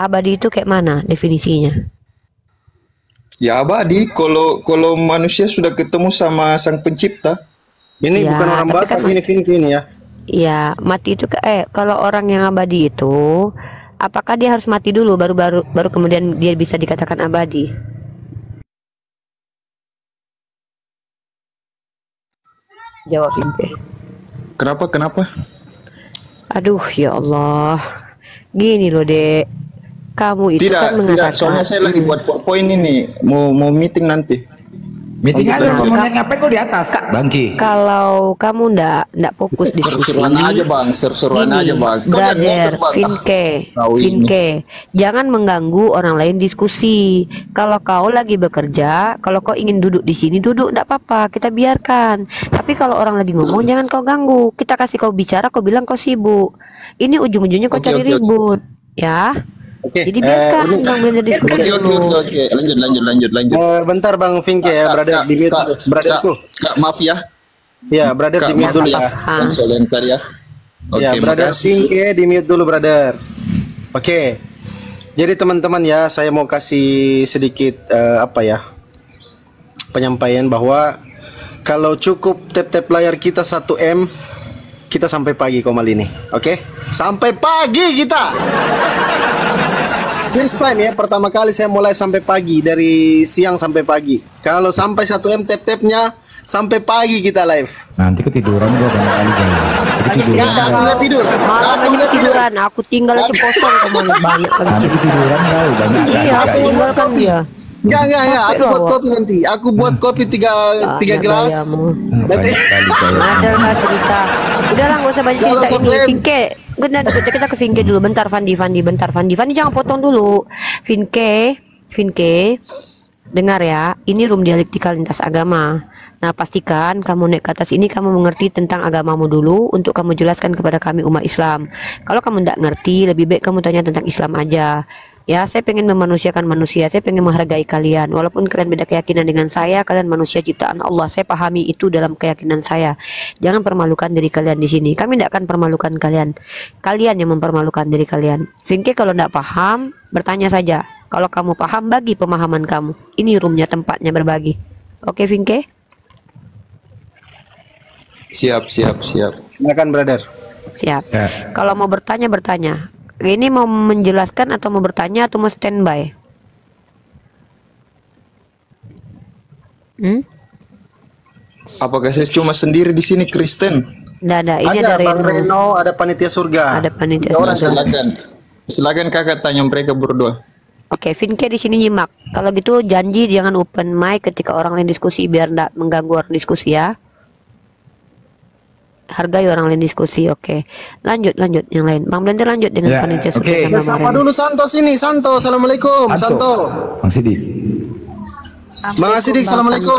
Abadi itu kayak mana definisinya? Ya abadi kalau manusia sudah ketemu sama Sang Pencipta. Ini ya, bukan orang Batak kan, ini ya. Iya, mati itu kalau orang yang abadi itu, apakah dia harus mati dulu baru kemudian dia bisa dikatakan abadi? Jawab Vinke. Kenapa? Aduh, ya Allah. Gini loh, Dek. Kamu itu kan mengatakan. Soalnya saya lagi buat PowerPoint ini, mau meeting nanti. Meeting aja, mau ngapain kok di atas, Bangki? Kalau kamu ndak fokus di seru-seruan aja bang, seru-seruan aja bang. Brother, Vinke, jangan mengganggu orang lain diskusi. Kalau kau lagi bekerja, kalau kau ingin duduk di sini duduk, ndak apa-apa, kita biarkan. Tapi kalau orang lagi ngomong jangan kau ganggu. Kita kasih kau bicara, kau bilang kau sibuk. Ini ujung-ujungnya kau cari ribut, ya. Jadi biarkan Bang Blender diskusi dulu. Oke. Lanjut. Bentar Bang Vinke ya, brother di mute, brotherku. Kak, maaf ya. Ya, brother di mute dulu ya. Sebentar ya. Ya, brother Vinke di mute dulu, brother. Oke. Jadi teman-teman ya, saya mau kasih sedikit penyampaian bahwa kalau cukup tap-tap layar kita 1M, kita sampai pagi Komal ini. Oke? Sampai pagi kita. First time ya, pertama kali saya mau live sampai pagi, dari siang sampai pagi. Kalau sampai 1M tap-tapnya, sampai pagi kita live. Nanti ketiduran gua banyak kali gua. Aku nggak tidur. Aku nggak tiduran, aku tinggal aja kosong kemana banyak kali. Nanti ketiduran kau banyak. Iya, aku tinggalkan dia. Enggak. Aku buat kopi nanti. Aku buat kopi tiga gelas. Nanti. Ada cerita. Udahlah, nggak usah banyak cerita ini. Vinke, kita ke Vinke dulu. Bentar, Fandi, jangan potong dulu. Vinke, dengar ya. Ini room dialektika lintas agama. Nah, pastikan kamu naik ke atas ini kamu mengerti tentang agamamu dulu untuk kamu jelaskan kepada kami umat Islam. Kalau kamu tidak ngerti, lebih baik kamu tanya tentang Islam aja. Ya, saya pengen memanusiakan manusia, saya pengen menghargai kalian. Walaupun kalian beda keyakinan dengan saya, kalian manusia ciptaan Allah. Saya pahami itu dalam keyakinan saya. Jangan permalukan diri kalian di sini. Kami tidak akan permalukan kalian. Kalian yang mempermalukan diri kalian. Vinke, kalau tidak paham, bertanya saja. Kalau kamu paham, bagi pemahaman kamu. Ini roomnya, tempatnya berbagi. Oke, Vinke? Siap. Silakan, brother. Siap. Kalau mau bertanya. Ini mau menjelaskan atau mau bertanya atau mau standby? Apakah saya cuma sendiri di sini Kristen? Ada. Ini ada ada Bang Reno, ada panitia surga. Ada panitia surga. Silakan kakak tanya mereka berdua. Oke, Vinke di sini nyimak. Kalau gitu janji jangan open mic ketika orang lain diskusi biar tidak mengganggu orang diskusi ya. Hargai orang lain diskusi, oke. Lanjut yang lain. Bang Blender lanjut dengan panitia surga. Sapa dulu Santo sini, Santo. Assalamualaikum, Santo. Bang Sidik. Bang Sidik, assalamualaikum.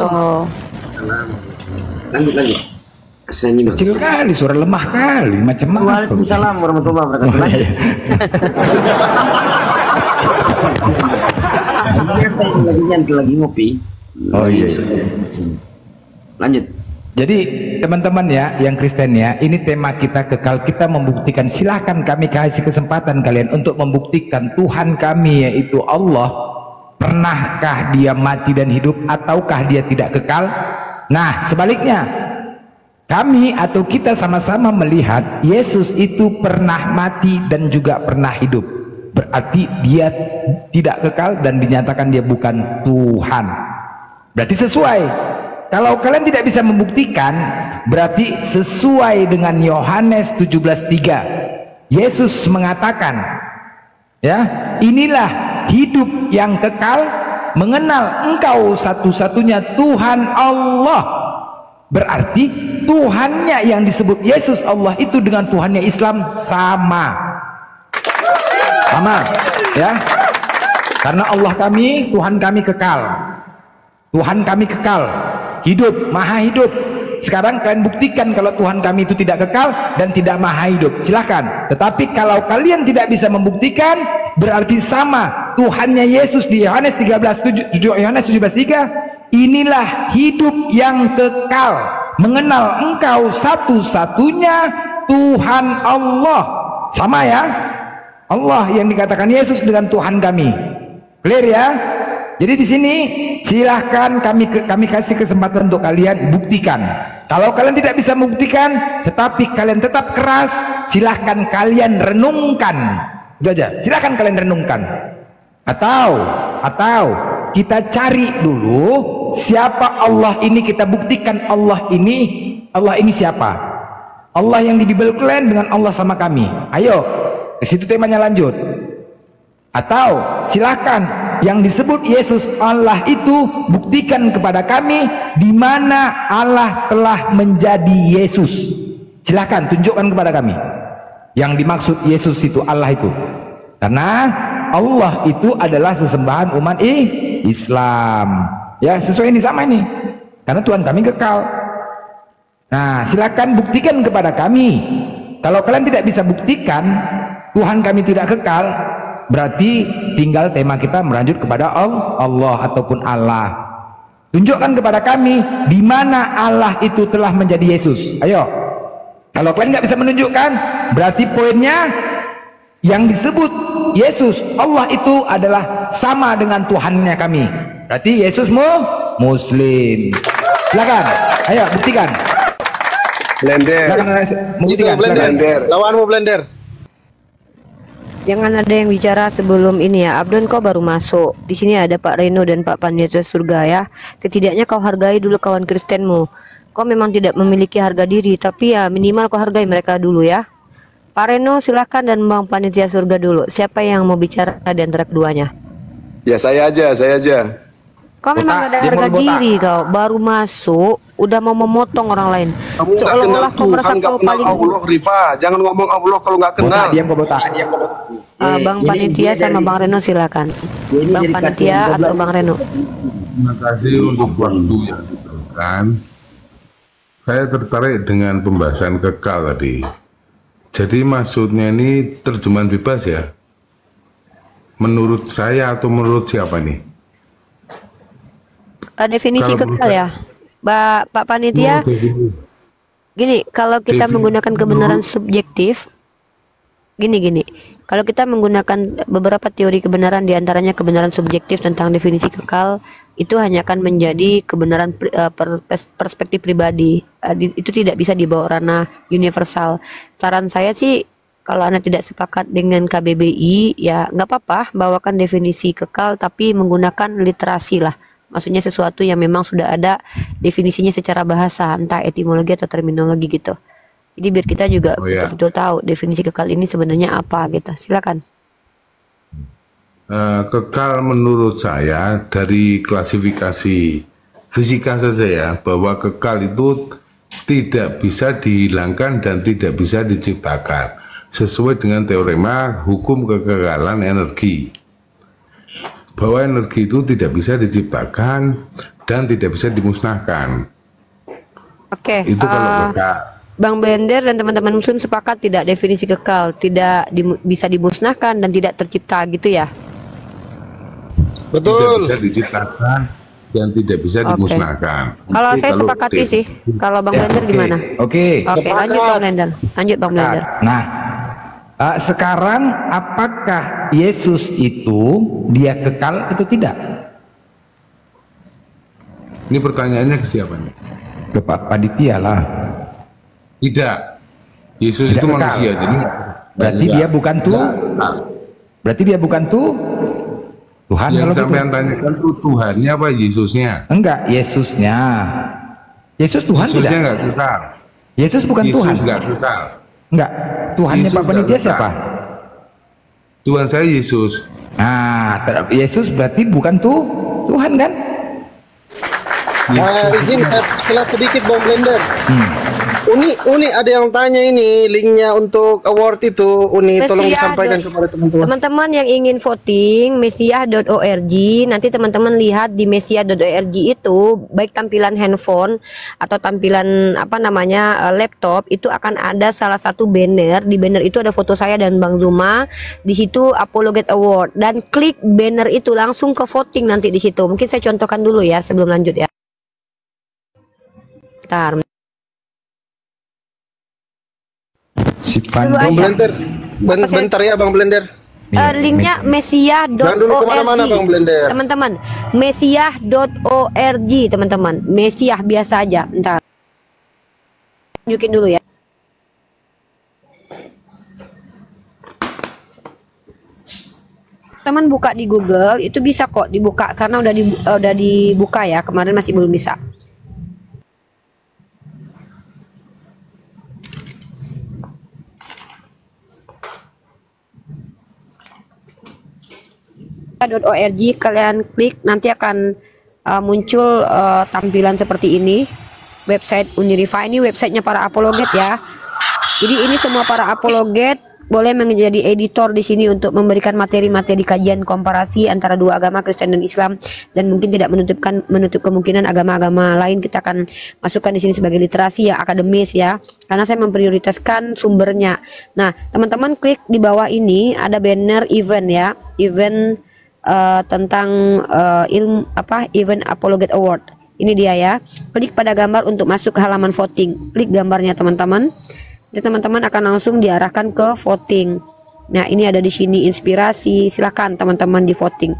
Lanjut. Kecil kali, suara lemah kali, macam mana? Waalaikumsalam warahmatullahi wabarakatuh. Lagi ngopi. Oh iya. Lanjut. Jadi teman-teman ya, yang Kristen ya, ini tema kita kekal. Kita membuktikan, silahkan kami kasih kesempatan kalian untuk membuktikan Tuhan kami yaitu Allah. Pernahkah dia mati dan hidup ataukah dia tidak kekal? Nah, sebaliknya, kami atau kita sama-sama melihat Yesus itu pernah mati dan juga pernah hidup. Berarti dia tidak kekal dan dinyatakan dia bukan Tuhan. Berarti sesuai. Kalau kalian tidak bisa membuktikan, berarti sesuai dengan Yohanes 17:3. Yesus mengatakan, ya, inilah hidup yang kekal, mengenal Engkau satu-satunya Tuhan Allah. Berarti Tuhannya yang disebut Yesus Allah itu dengan Tuhannya Islam sama, ya. Karena Allah kami, Tuhan kami kekal. Tuhan kami kekal, hidup, maha hidup. Sekarang kalian buktikan kalau Tuhan kami itu tidak kekal dan tidak maha hidup, silahkan. Tetapi kalau kalian tidak bisa membuktikan, berarti sama Tuhannya Yesus di Yohanes 17:3. Inilah hidup yang kekal, mengenal Engkau satu-satunya Tuhan Allah. Sama ya, Allah yang dikatakan Yesus dengan Tuhan kami. Clear ya? Jadi di sini silahkan kami kasih kesempatan untuk kalian buktikan. Kalau kalian tidak bisa membuktikan, tetapi kalian tetap keras, silahkan kalian renungkan. Itu aja. Silahkan kalian renungkan. Atau kita cari dulu siapa Allah ini, kita buktikan Allah ini siapa. Allah yang di Bible kalian dengan Allah sama kami. Ayo, ke situ temanya lanjut. Atau silakan yang disebut Yesus Allah itu buktikan kepada kami di mana Allah telah menjadi Yesus. Silakan tunjukkan kepada kami yang dimaksud Yesus itu Allah itu. Karena Allah itu adalah sesembahan umat Islam. Ya, sesuai ini sama ini. Karena Tuhan kami kekal. Nah, silakan buktikan kepada kami. Kalau kalian tidak bisa buktikan Tuhan kami tidak kekal, berarti tinggal tema kita melanjut kepada Allah ataupun Allah. Tunjukkan kepada kami di mana Allah itu telah menjadi Yesus. Ayo. Kalau kalian nggak bisa menunjukkan, berarti poinnya yang disebut Yesus Allah itu adalah sama dengan Tuhannya kami. Berarti Yesus Muslim. Silakan. Ayo buktikan. Blender. Buktikan. Blender. Lawanmu Blender. Jangan ada yang bicara sebelum ini ya. Abdon, kau baru masuk. Di sini ada Pak Reno dan Pak Panitia Surga ya. Setidaknya kau hargai dulu kawan Kristenmu. Kau memang tidak memiliki harga diri, tapi ya minimal kau hargai mereka dulu ya. Pak Reno silakan dan Bang Panitia Surga dulu. Siapa yang mau bicara di antara keduanya? Ya saya aja. Kau memang ada harga diri kau. Baru masuk udah mau memotong orang lain. Kamu nggak kenal Tuhan, nggak kenal Allah, Rifa. Jangan ngomong Allah kalau nggak kenal. Diam kau botak. Bang Panitia sama Bang Reno silakan. Bang Panitia atau Bang Reno? Terima kasih untuk waktu yang diberikan. Saya tertarik dengan pembahasan kekal tadi. Jadi maksudnya ini terjemahan bebas ya? Menurut saya atau menurut siapa nih? Definisi kekal ya, Pak Panitia. Gini, kalau kita menggunakan kebenaran subjektif, gini. Kalau kita menggunakan beberapa teori kebenaran, diantaranya kebenaran subjektif tentang definisi kekal, itu hanya akan menjadi kebenaran perspektif pribadi. Itu tidak bisa dibawa ranah universal. Saran saya sih, kalau Anda tidak sepakat dengan KBBI, ya nggak apa-apa, bawakan definisi kekal, tapi menggunakan literasi lah. Maksudnya sesuatu yang memang sudah ada definisinya secara bahasa, entah etimologi atau terminologi gitu. Jadi biar kita juga betul-betul tahu definisi kekal ini sebenarnya apa gitu. Silakan. Kekal menurut saya dari klasifikasi fisika saja ya, bahwa kekal itu tidak bisa dihilangkan dan tidak bisa diciptakan sesuai dengan teorema hukum kekekalan energi, bahwa energi itu tidak bisa diciptakan dan tidak bisa dimusnahkan. Oke. Itu kalau kekal. Bang Blender dan teman-teman Muslim sepakat tidak definisi kekal tidak bisa dimusnahkan dan tidak tercipta gitu ya? Betul. Tidak bisa diciptakan dan tidak bisa dimusnahkan. Kalau saya sepakati sih. Kalau Bang Blender gimana? Oke. Lanjut Bang Blender. Lanjut Bang Blender. Nah, sekarang apakah Yesus itu dia kekal atau tidak? Ini pertanyaannya ke siapa nih? Ke Pak Panitia lah. Tidak. Yesus Tidak itu kekal. manusia, jadi berarti dia bukan tuh. Berarti dia bukan tuh Tuhan. Yang kalau sampean gitu. tanyakan tuh Tuhannya apa Yesusnya? Enggak, Yesusnya. Yesus Tuhan Yesusnya tidak. nggak kekal. Yesus bukan Yesus Tuhan. nggak kekal. Enggak. Tuhannya Yesus Pak Panitia nggak kekal. siapa? Tuhan saya Yesus. Nah, Yesus berarti bukan tuh Tuhan kan? Izin saya selat sedikit Bang Blender. Uni ada yang tanya ini linknya untuk award itu. Uni tolong disampaikan kepada teman-teman. Teman-teman yang ingin voting mesiah.org, nanti teman-teman lihat di mesiah.org itu baik tampilan handphone atau tampilan laptop itu akan ada salah satu banner. Di banner itu ada foto saya dan Bang Zuma. Di situ Apologet Award dan klik banner itu langsung ke voting nanti di situ. Mungkin saya contohkan dulu ya sebelum lanjut ya. Bentar. Si Pandu. Bang Blender, bentar ya Bang Blender. Linknya mesiah.org. Jangan dulu kemana-mana Bang Blender. Teman-teman, mesiah.org teman-teman. Mesiah biasa aja. Bentar. Tunjukin dulu ya. Teman buka di Google itu bisa kok dibuka karena udah dibuka ya. Kemarin masih belum bisa. .org, kalian klik nanti akan muncul tampilan seperti ini. Website Unirifa ini websitenya para apologet ya. Jadi ini semua para apologet boleh menjadi editor di sini untuk memberikan materi-materi kajian komparasi antara dua agama Kristen dan Islam, dan mungkin tidak menutup kemungkinan agama-agama lain kita akan masukkan di sini sebagai literasi yang akademis ya, karena saya memprioritaskan sumbernya. Nah, teman-teman klik di bawah ini ada banner event ya, event tentang event Apologet Award. Ini dia ya. Klik pada gambar untuk masuk ke halaman voting. Klik gambarnya teman-teman. Jadi teman-teman akan langsung diarahkan ke voting. Nah, ini ada di sini inspirasi. Silakan teman-teman di voting.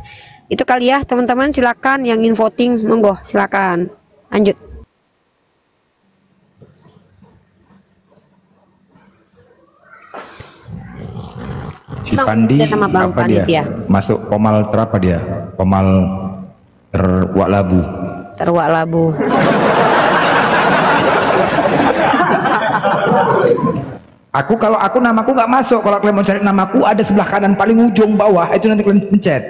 Itu kali ya teman-teman, silakan yang ingin voting, monggo silakan. Lanjut. Si Pandi sama Bang apa dia? Masuk Pomal terapa dia? Pomal terwak labu. Terwak labu. Kalau aku namaku nggak masuk. Kalau kalian mau cari namaku ada sebelah kanan paling ujung bawah, itu nanti kalian pencet.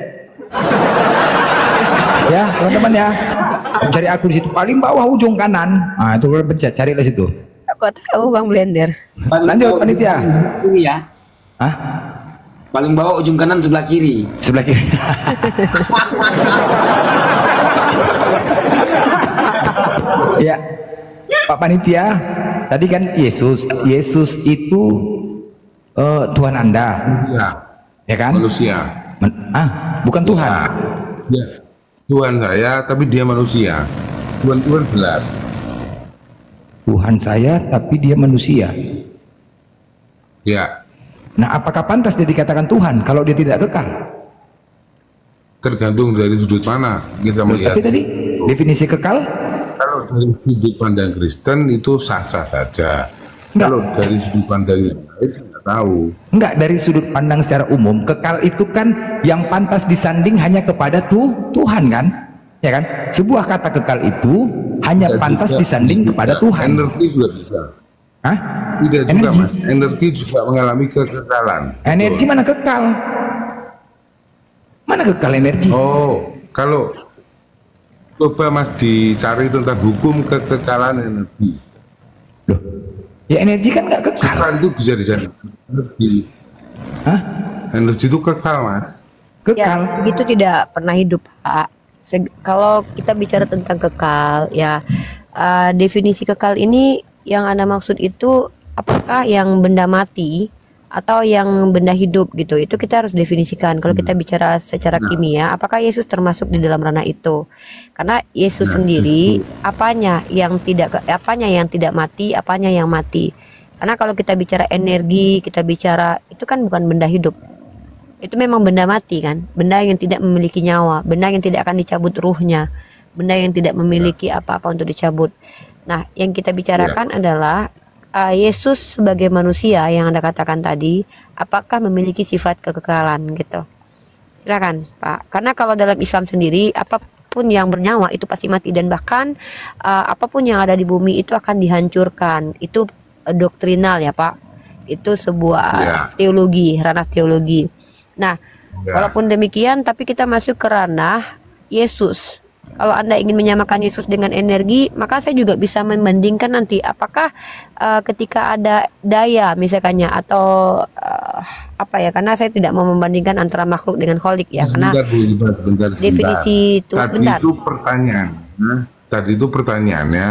Ya teman-teman ya, cari aku di situ paling bawah ujung kanan. Nah itu kalian pencet, cari di situ. Aku tahu Bang Blender. Lanjut panitia. Ini ya. Hah? Paling bawah ujung kanan sebelah kiri. Sebelah kiri. Ya, Pak Panitia, tadi kan Yesus itu Tuhan Anda, ya kan? Manusia. Bukan Tuhan. Ya. Tuhan saya, tapi dia manusia. Tuhan benar. Tuhan saya, tapi dia manusia. Ya. Nah, apakah pantas dia dikatakan Tuhan kalau dia tidak kekal? Tergantung dari sudut mana kita melihat. Tapi tadi definisi kekal? Kalau dari sudut pandang Kristen itu sah-sah saja. Kalau dari sudut pandang yang lain tidak tahu. Enggak, dari sudut pandang secara umum kekal itu kan yang pantas disanding hanya kepada Tuhan kan? Ya kan? Sebuah kata kekal itu hanya pantas disanding kepada Tuhan. Energi juga bisa. Hah? Tidak juga Mas, energi juga mengalami kekekalan. Energi mana kekal? Mana kekal energi? Oh, kalau coba Mas dicari tentang hukum kekekalan energi. Loh, ya energi kan nggak kekal. Kekal itu bisa disanding energi. Hah? Energi itu kekal Mas. Kekal. Ya, itu tidak pernah hidup Pak. Kalau kita bicara tentang kekal ya, definisi kekal ini yang Anda maksud itu apakah yang benda mati atau yang benda hidup gitu, itu kita harus definisikan. Kalau kita bicara secara kimia, apakah Yesus termasuk di dalam ranah itu? Karena Yesus sendiri apanya yang tidak mati, apanya yang mati. Karena kalau kita bicara energi, kita bicara itu kan bukan benda hidup, itu memang benda mati kan, benda yang tidak memiliki nyawa, benda yang tidak akan dicabut ruhnya, benda yang tidak memiliki apa-apa untuk dicabut. Nah, yang kita bicarakan adalah Yesus sebagai manusia yang Anda katakan tadi, apakah memiliki sifat kekekalan gitu. Silakan, Pak. Karena kalau dalam Islam sendiri, apapun yang bernyawa itu pasti mati, dan bahkan apapun yang ada di bumi itu akan dihancurkan. Itu doktrinal ya, Pak. Itu sebuah teologi, ranah teologi. Nah, walaupun demikian, tapi kita masuk ke ranah Yesus. Kalau Anda ingin menyamakan Yesus dengan energi, maka saya juga bisa membandingkan nanti apakah ketika ada daya misalkannya atau apa ya, karena saya tidak mau membandingkan antara makhluk dengan kholik ya, karena sebentar. Definisi itu Tadi itu pertanyaannya,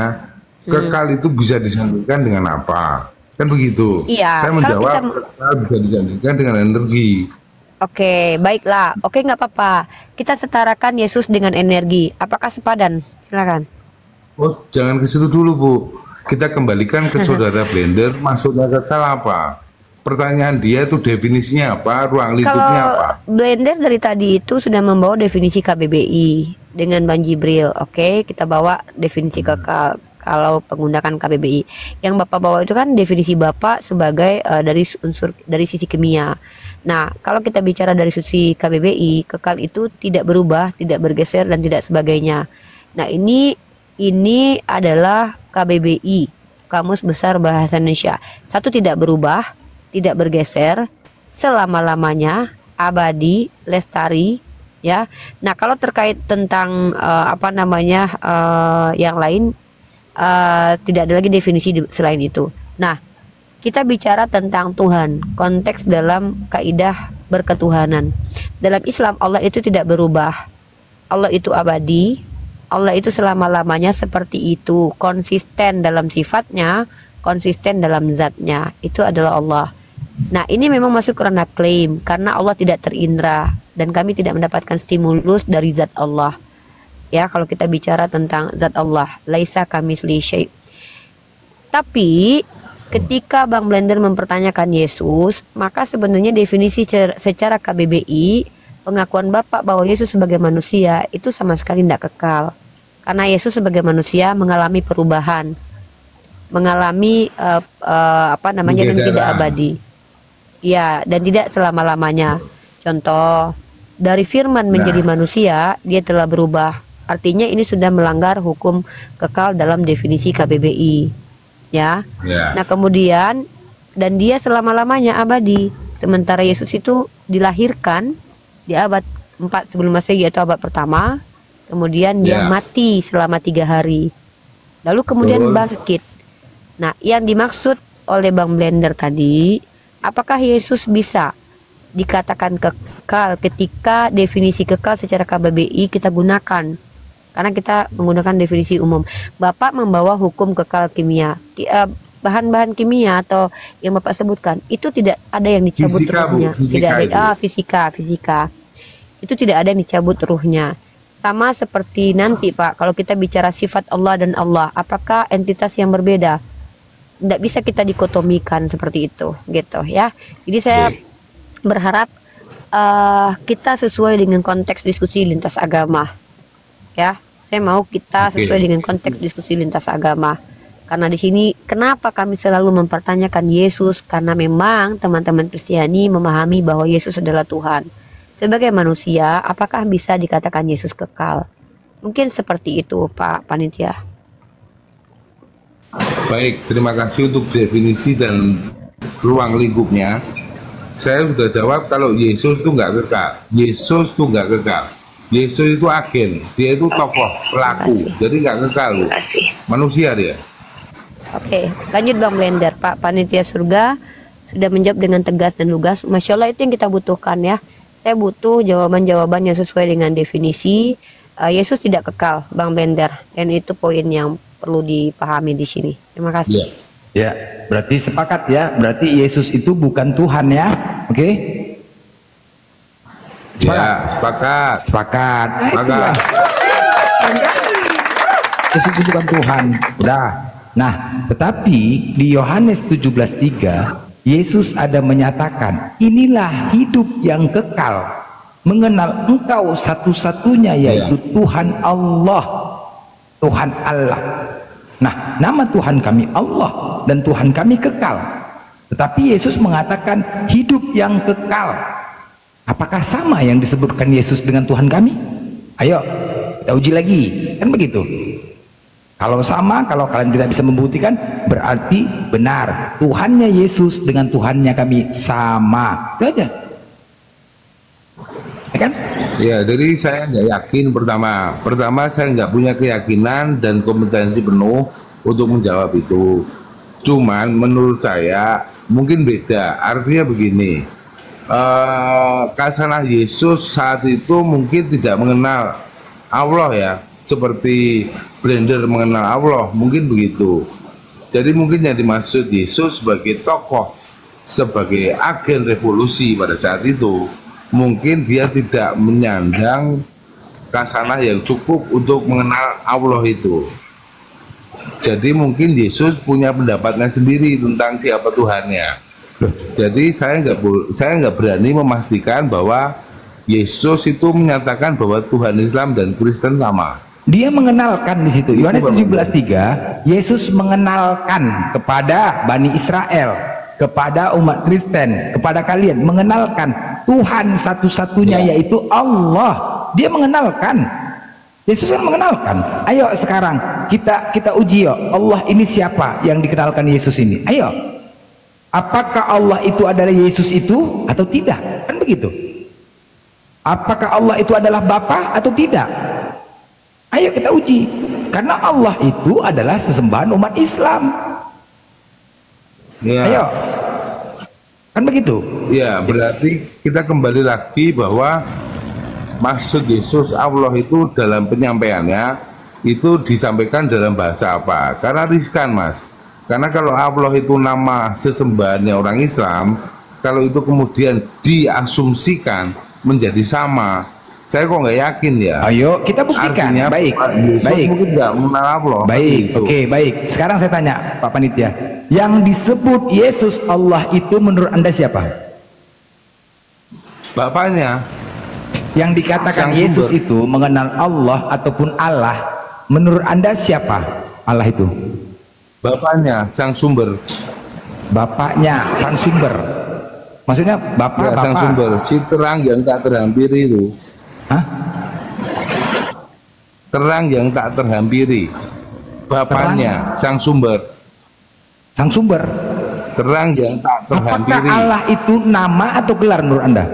kekal itu bisa disandingkan dengan apa? Kan begitu. Iya, saya menjawab kekal bisa disandingkan dengan energi. Oke, baiklah. Oke, nggak apa-apa. Kita setarakan Yesus dengan energi. Apakah sepadan? Silakan. Oh, jangan ke situ dulu, Bu. Kita kembalikan ke saudara Blender. Maksudnya kekal apa? Pertanyaan dia itu definisinya apa? Ruang lingkupnya apa? Blender dari tadi itu sudah membawa definisi KBBI dengan Bang Jibril. Oke, kita bawa definisi kekal. Kalau penggunaan KBBI yang Bapak bawa itu kan definisi Bapak sebagai dari sisi kimia. Nah, kalau kita bicara dari sisi KBBI, kekal itu tidak berubah, tidak bergeser dan tidak sebagainya. Nah, ini adalah KBBI, Kamus Besar Bahasa Indonesia. Satu, tidak berubah, tidak bergeser, selama-lamanya, abadi, lestari, ya. Nah, kalau terkait tentang yang lain, tidak ada lagi definisi selain itu. Nah, kita bicara tentang Tuhan, konteks dalam kaidah berketuhanan. Dalam Islam, Allah itu tidak berubah. Allah itu abadi. Allah itu selama-lamanya seperti itu, konsisten dalam sifatnya, konsisten dalam zatnya. Itu adalah Allah. Nah, ini memang masuk karena klaim, karena Allah tidak terindra dan kami tidak mendapatkan stimulus dari zat Allah. Ya, kalau kita bicara tentang zat Allah, laisa kamitslihi syai'. Tapi ketika Bang Blender mempertanyakan Yesus, maka sebenarnya definisi secara KBBI, pengakuan Bapak bahwa Yesus sebagai manusia itu sama sekali tidak kekal. Karena Yesus sebagai manusia mengalami perubahan, mengalami dan tidak abadi. Ya, dan tidak selama-lamanya. Contoh, dari firman menjadi manusia, dia telah berubah. Artinya ini sudah melanggar hukum kekal dalam definisi KBBI. Ya. Nah, kemudian dan dia selama-lamanya abadi. Sementara Yesus itu dilahirkan di abad 4 sebelum Masehi, yaitu abad pertama. Kemudian dia mati selama 3 hari. Lalu kemudian bangkit. Nah, yang dimaksud oleh Bang Blender tadi, apakah Yesus bisa dikatakan kekal ketika definisi kekal secara KBBI kita gunakan? Karena kita menggunakan definisi umum. Bapak membawa hukum kekal kimia. Bahan-bahan kimia atau yang Bapak sebutkan, itu tidak ada yang dicabut ruhnya. Fisika. Itu tidak ada yang dicabut ruhnya. Sama seperti nanti Pak, kalau kita bicara sifat Allah dan Allah, apakah entitas yang berbeda? Tidak bisa kita dikotomikan seperti itu, gitu ya. Jadi saya berharap kita sesuai dengan konteks diskusi lintas agama, ya. Saya mau kita sesuai dengan konteks diskusi lintas agama. Karena di sini kenapa kami selalu mempertanyakan Yesus? Karena memang teman-teman Kristiani memahami bahwa Yesus adalah Tuhan. Sebagai manusia, apakah bisa dikatakan Yesus kekal? Mungkin seperti itu, Pak Panitia. Baik, terima kasih untuk definisi dan ruang lingkupnya. Saya sudah jawab kalau Yesus itu nggak kekal. Yesus itu nggak kekal. Yesus itu agen, dia itu tokoh, pelaku, jadi nggak kekal. Manusia dia. Oke, lanjut Bang Blender. Pak Panitia Surga sudah menjawab dengan tegas dan lugas. Masya Allah, itu yang kita butuhkan ya. Saya butuh jawaban-jawaban yang sesuai dengan definisi. Yesus tidak kekal, Bang Blender, dan itu poin yang perlu dipahami di sini. Terima kasih. Ya, berarti sepakat ya. Berarti Yesus itu bukan Tuhan ya. Oke? Ya, sepakat. Sepakat. Yesus itu bukan Tuhan. Udah. Nah, tetapi di Yohanes 17:3 Yesus ada menyatakan, inilah hidup yang kekal, mengenal Engkau satu-satunya, yaitu Tuhan Allah. Tuhan Allah. Nah, nama Tuhan kami Allah dan Tuhan kami kekal. Tetapi Yesus mengatakan hidup yang kekal. Apakah sama yang disebutkan Yesus dengan Tuhan kami? Ayo, kita uji lagi. Kan begitu. Kalau sama, kalau kalian tidak bisa membuktikan, berarti benar. Tuhannya Yesus dengan Tuhannya kami sama. Itu aja. Ya kan? Ya, jadi saya nggak yakin pertama saya nggak punya keyakinan dan kompetensi penuh untuk menjawab itu. Cuman menurut saya mungkin beda. Artinya begini, kasanah Yesus saat itu mungkin tidak mengenal Allah ya, seperti Blender mengenal Allah, mungkin begitu. Jadi mungkin yang dimaksud Yesus sebagai tokoh, sebagai agen revolusi pada saat itu, mungkin dia tidak menyandang kasanah yang cukup untuk mengenal Allah itu. Jadi mungkin Yesus punya pendapatnya sendiri tentang siapa Tuhannya. Jadi saya nggak berani memastikan bahwa Yesus itu menyatakan bahwa Tuhan Islam dan Kristen sama. Dia mengenalkan di situ. Yohanes 17:3, Yesus mengenalkan kepada Bani Israel, kepada umat Kristen, kepada kalian, mengenalkan Tuhan satu-satunya yaitu Allah. Dia mengenalkan. Yesus kan mengenalkan. Ayo sekarang kita uji yuk. Allah ini siapa yang dikenalkan Yesus ini? Ayo. Apakah Allah itu adalah Yesus itu atau tidak? Kan begitu. Apakah Allah itu adalah Bapa atau tidak? Ayo kita uji. Karena Allah itu adalah sesembahan umat Islam. Ya. Ayo. Kan begitu? Ya, berarti kita kembali lagi bahwa maksud Yesus Allah itu dalam penyampaiannya itu disampaikan dalam bahasa apa? Karena riskan, Mas. Karena kalau Allah itu nama sesembahannya orang Islam, kalau itu kemudian diasumsikan menjadi sama, saya kok nggak yakin ya. Ayo kita buktikan. Artinya, baik, Yesus baik. mungkin nggak mengenal Allah. Baik, Gitu. oke, baik. Sekarang saya tanya, Pak Panitia, yang disebut Yesus Allah itu menurut Anda siapa? Bapaknya. Yang dikatakan Sang Yesus sumber. itu mengenal Allah ataupun Allah, menurut Anda siapa Allah itu? Bapaknya, sang sumber. Bapaknya, sang sumber. Maksudnya Bapak, Ya, sang Bapak. sumber, si terang yang tak terhampiri itu. Hah? Terang yang tak terhampiri. Bapaknya, sang sumber. Sang sumber. Terang yang tak Apakah terhampiri. Allah itu nama atau gelar menurut Anda?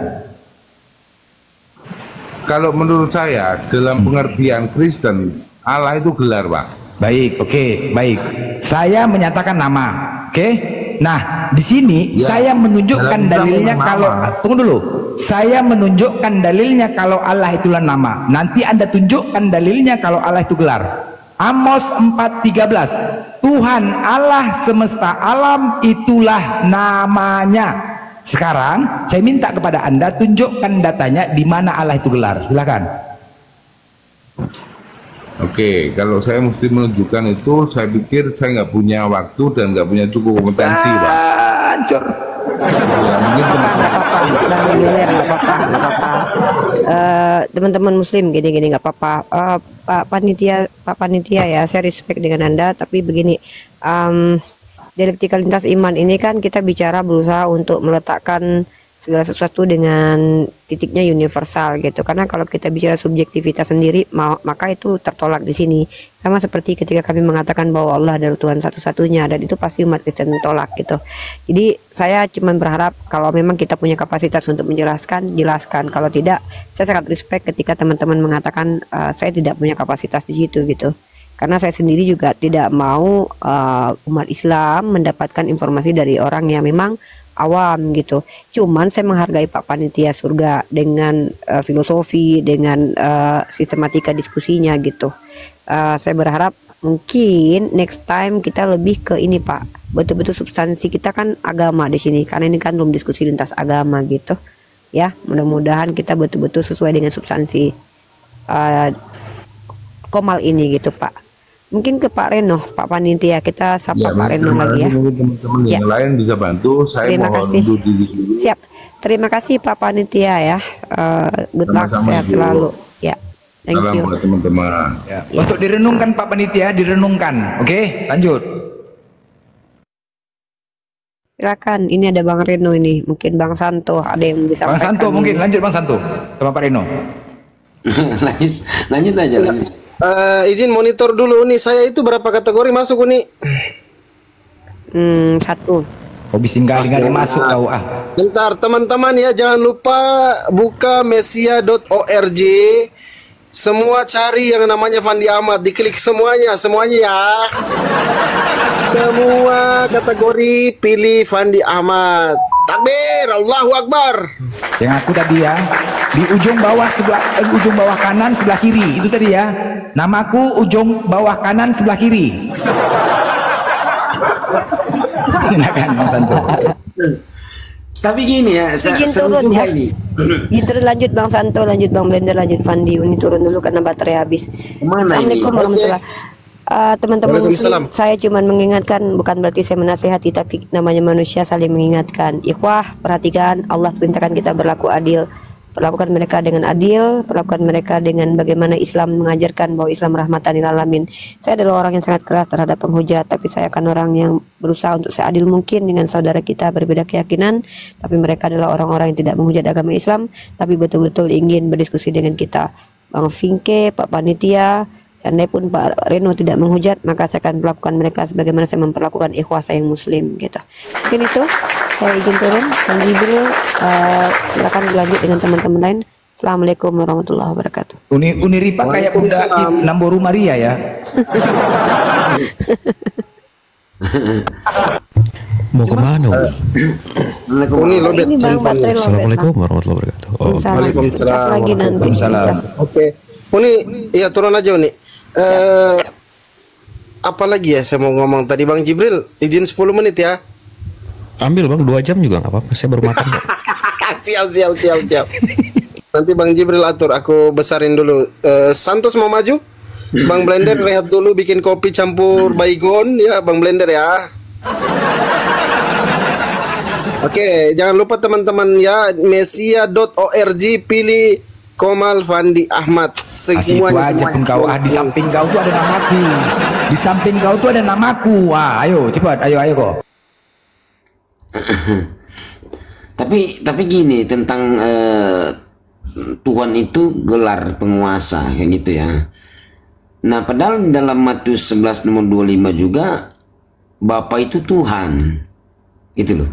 Kalau menurut saya, dalam pengertian Kristen, Allah itu gelar, Pak. Baik, oke, baik. Saya menyatakan nama, oke? Nah, di sini Ya, saya menunjukkan dalam dalilnya Islam kalau nama. tunggu dulu. Saya menunjukkan dalilnya kalau Allah itulah nama. Nanti Anda tunjukkan dalilnya kalau Allah itu gelar. Amos 4:13. Tuhan Allah semesta alam itulah namanya. Sekarang saya minta kepada Anda tunjukkan datanya di mana Allah itu gelar. Silakan. Oke, kalau saya mesti menunjukkan itu, saya pikir saya nggak punya waktu dan nggak punya cukup kompetensi, Pak. Hancur. Ya, mungkin Teman-teman Muslim gini-gini nggak apa-apa. Pak Panitia ya, saya respect dengan Anda, tapi begini. Dialektika lintas iman ini kan kita bicara berusaha untuk meletakkan segala sesuatu dengan titiknya universal gitu, karena kalau kita bicara subjektivitas sendiri maka itu tertolak di sini, sama seperti ketika kami mengatakan bahwa Allah adalah Tuhan satu-satunya, dan itu pasti umat Kristen tolak gitu. Jadi saya cuma berharap kalau memang kita punya kapasitas untuk menjelaskan, jelaskan. Kalau tidak, saya sangat respect ketika teman-teman mengatakan saya tidak punya kapasitas di situ gitu. Karena saya sendiri juga tidak mau umat Islam mendapatkan informasi dari orang yang memang awam gitu. Cuman saya menghargai Pak Panitia Surga dengan filosofi, dengan sistematika diskusinya gitu. Saya berharap mungkin next time kita lebih ke ini Pak, betul-betul substansi kita kan agama di sini, karena ini kan belum diskusi lintas agama gitu. Ya, mudah-mudahan kita betul-betul sesuai dengan substansi komal ini gitu Pak. Mungkin ke Pak Reno, Pak Panitia, kita sapa Pak Reno lagi ya. Teman-teman yang lain bisa bantu. Saya Terima mohon kasih. undur diri dulu. Siap. Terima kasih Pak Panitia ya. Good luck, Sama-sama, sehat Ibu. selalu. Ya. Thank Salam you. buat teman-teman. Ya. Untuk direnungkan Pak Panitia, direnungkan. Oke, lanjut. Silakan. Ini ada Bang Reno ini. Mungkin Bang Santo ada yang bisa. Bang Santo mungkin, lanjut Bang Santo. Sama Pak Reno. lanjut aja. Lanjut. Izin monitor dulu nih, saya itu berapa kategori masuk nih? Satu. Hobi tinggal masuk kau Bentar teman-teman ya, jangan lupa buka mesia.org. Semua cari yang namanya Fandi Ahmad, diklik semuanya ya. Semua kategori pilih Fandi Ahmad. Takbir, Allahu Akbar. Yang aku tadi ya, di ujung bawah ujung bawah kanan sebelah kiri itu tadi ya. Namaku ujung bawah kanan sebelah kiri. Silakan Mas Santo. Tapi gini ya, Izin turun ya. Gitu lanjut Bang Santo, lanjut Bang Blender, lanjut Fandi. Ini turun dulu karena baterai habis. Assalamualaikum warahmatullahi wabarakatuh. Teman-teman Muslim, saya cuma mengingatkan, bukan berarti saya menasehati, tapi namanya manusia saling mengingatkan. Ikhwah, perhatikan, Allah perintahkan kita berlaku adil. Perlakukan mereka dengan adil, perlakukan mereka dengan bagaimana Islam mengajarkan bahwa Islam rahmatan lil alamin. Saya adalah orang yang sangat keras terhadap penghujat, tapi saya akan orang yang berusaha untuk seadil mungkin dengan saudara kita berbeda keyakinan, tapi mereka adalah orang-orang yang tidak menghujat agama Islam, tapi betul-betul ingin berdiskusi dengan kita. Bang Vinke, Pak Panitia, seandainya pun Pak Reno tidak menghujat, maka saya akan melakukan mereka sebagaimana saya memperlakukan ikhwah saya yang muslim gitu. Mungkin itu saya izin turun. Bang Jibril, silakan dilanjut dengan teman-teman lain. Assalamualaikum warahmatullahi wabarakatuh. Uni Ripa kayak Bunda Namboru Maria ya. Mau kemana? Uni lobet. Assalamualaikum warahmatullahi wabarakatuh. Waalaikumsalam. Oke. Uni, ya turun aja Uni. Apalagi ya saya mau ngomong tadi Bang Jibril, izin 10 menit ya. Ambil Bang, 2 jam juga nggak apa-apa. Saya baru makan kok. Siap. Nanti Bang Jibril atur, aku besarin dulu. Santos mau maju? Bang Blender rehat dulu, bikin kopi campur baygon ya Bang Blender ya. Oke, jangan lupa teman-teman ya, mesia.org, pilih Komal Fandi Ahmad. Semuanya aja pun kau, di samping kau tuh ada namaku. Di samping kau tuh ada namaku. Wah, ayo cepat, ayo kok. Tapi gini tentang Tuhan itu gelar penguasa kayak gitu ya. Nah, padahal dalam Matius 11 nomor 25 juga Bapa itu Tuhan. Gitu loh.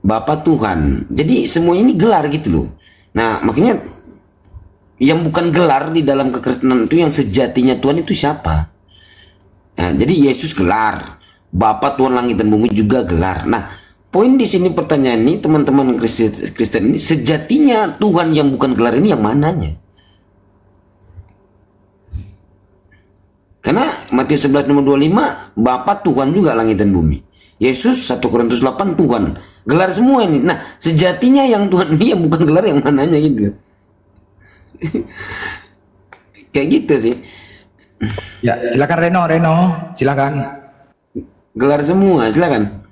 Bapa Tuhan. Jadi semuanya ini gelar gitu loh. Nah, makanya yang bukan gelar di dalam kekristenan itu yang sejatinya Tuhan itu siapa? Nah, jadi Yesus gelar, Bapa Tuhan langit dan bumi juga gelar. Nah, poin di sini pertanyaan ini teman-teman Kristen ini, sejatinya Tuhan yang bukan gelar ini yang mananya? Karena Matius 11 nomor 25 Bapa Tuhan juga langit dan bumi. Yesus 1 Korintus 8 Tuhan. Gelar semua ini. Nah, sejatinya yang Tuhan ini yang bukan gelar yang mananya gitu. Kayak gitu sih. Ya, silakan Reno, silakan. Gelar semua, silakan.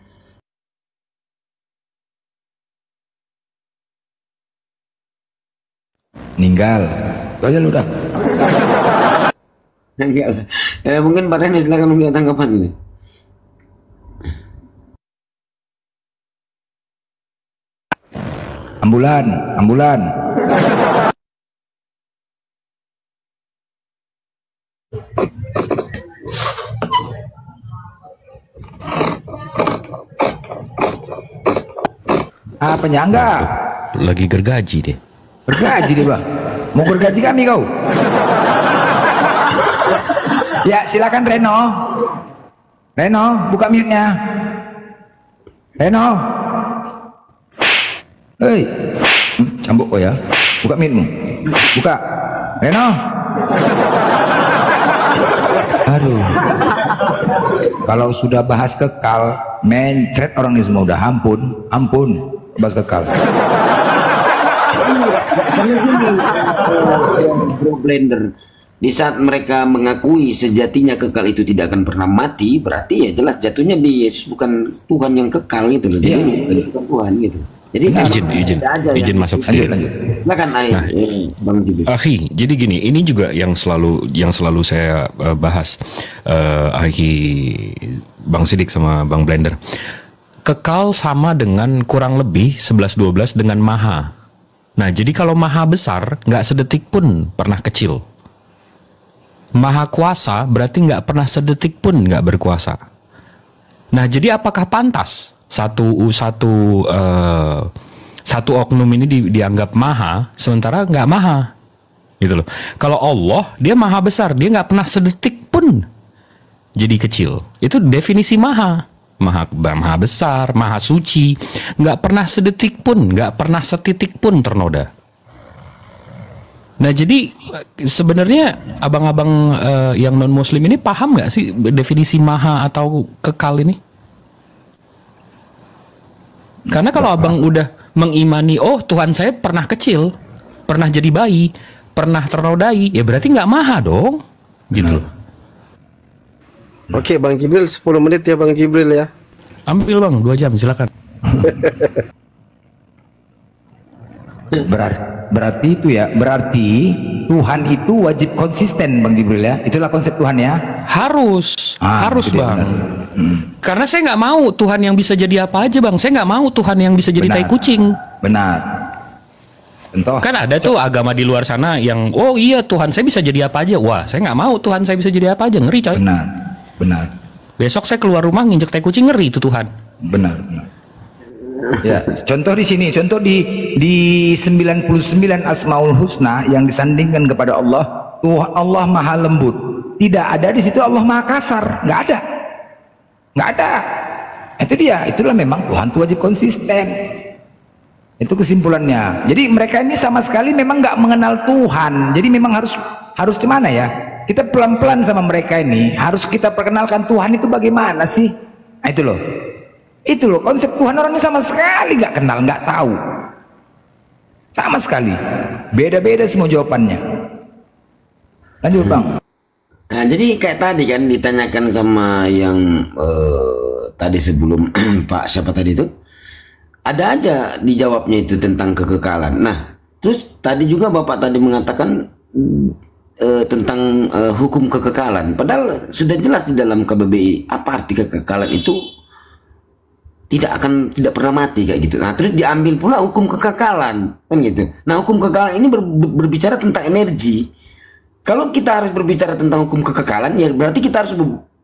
Ninggal. Itu aja lu dah. Mungkin Pak Reno silakan punya tanggapan ini. Ambulan. Penyangga. Lagi gergaji deh. Gergaji deh Bang. Mau gergaji kami kau? Ya silakan Reno, buka mute-nya. Reno. Hei, cambuk kau ya. Buka mute-mu. Buka. Reno. Aduh. Kalau sudah bahas kekal, mencret orang ini semua udah ampun. Bahas kekal. Karena gini, Bro Blender, di saat mereka mengakui sejatinya kekal itu tidak akan pernah mati, berarti ya jelas jatuhnya di Yesus bukan Tuhan yang kekal gitu loh. Jadi bukan Tuhan gitu. Jadi izin masuk sedikit. Silakan Bang Jibril. Jadi gini, ini juga yang selalu saya bahas, Bang Sidik sama Bang Blender. Kekal sama dengan kurang lebih 11-12 dengan maha. Nah, jadi kalau maha besar nggak sedetik pun pernah kecil. Maha kuasa berarti nggak pernah sedetik pun nggak berkuasa. Nah, jadi apakah pantas satu oknum ini dianggap maha sementara nggak maha? Gitu loh. Kalau Allah dia maha besar, dia nggak pernah sedetik pun jadi kecil. Itu definisi maha. Maha besar, maha suci, nggak pernah sedetik pun, nggak pernah setitik pun ternoda. Nah, jadi sebenarnya abang-abang yang non Muslim ini paham nggak sih definisi maha atau kekal ini? Karena kalau abang udah mengimani, oh Tuhan saya pernah kecil, pernah jadi bayi, pernah ternodai, ya berarti nggak maha dong, gitu. Oke, Bang Jibril 10 menit ya Bang Jibril ya. Ambil Bang, 2 jam silakan. Berarti itu ya, berarti Tuhan itu wajib konsisten Bang Jibril ya. Itulah konsep Tuhan ya. Harus Bang. Karena saya nggak mau Tuhan yang bisa jadi apa aja Bang. Saya nggak mau Tuhan yang bisa jadi tai kucing. Benar. Contoh. Kan ada tuh agama di luar sana yang, oh iya Tuhan saya bisa jadi apa aja. Wah, saya nggak mau Tuhan saya bisa jadi apa aja, ngeri coy. Benar. Besok saya keluar rumah nginjek tai kucing, ngeri itu Tuhan. Benar. Ya, contoh di sini, contoh di 99 Asmaul Husna yang disandingkan kepada Allah, Allah Maha Lembut. Tidak ada di situ Allah Maha Kasar, nggak ada. Nggak ada. Itu dia, itulah memang Tuhan itu wajib konsisten. Itu kesimpulannya. Jadi mereka ini sama sekali memang nggak mengenal Tuhan. Jadi memang harus gimana ya? Kita pelan-pelan sama mereka ini, harus kita perkenalkan Tuhan itu bagaimana sih? Nah, itu loh konsep Tuhan, orangnya sama sekali nggak kenal, nggak tahu, sama sekali. Beda-beda semua jawabannya. Lanjut Bang. Nah, jadi kayak tadi kan ditanyakan sama yang tadi sebelum Pak siapa tadi itu, ada aja dijawabnya itu tentang kekekalan. Nah, terus tadi juga Bapak tadi mengatakan tentang hukum kekekalan. Padahal sudah jelas di dalam KBBI apa arti kekekalan itu, tidak pernah mati kayak gitu. Nah, terus diambil pula hukum kekekalan kan gitu. Nah, hukum kekekalan ini berbicara tentang energi. Kalau kita harus berbicara tentang hukum kekekalan, ya berarti kita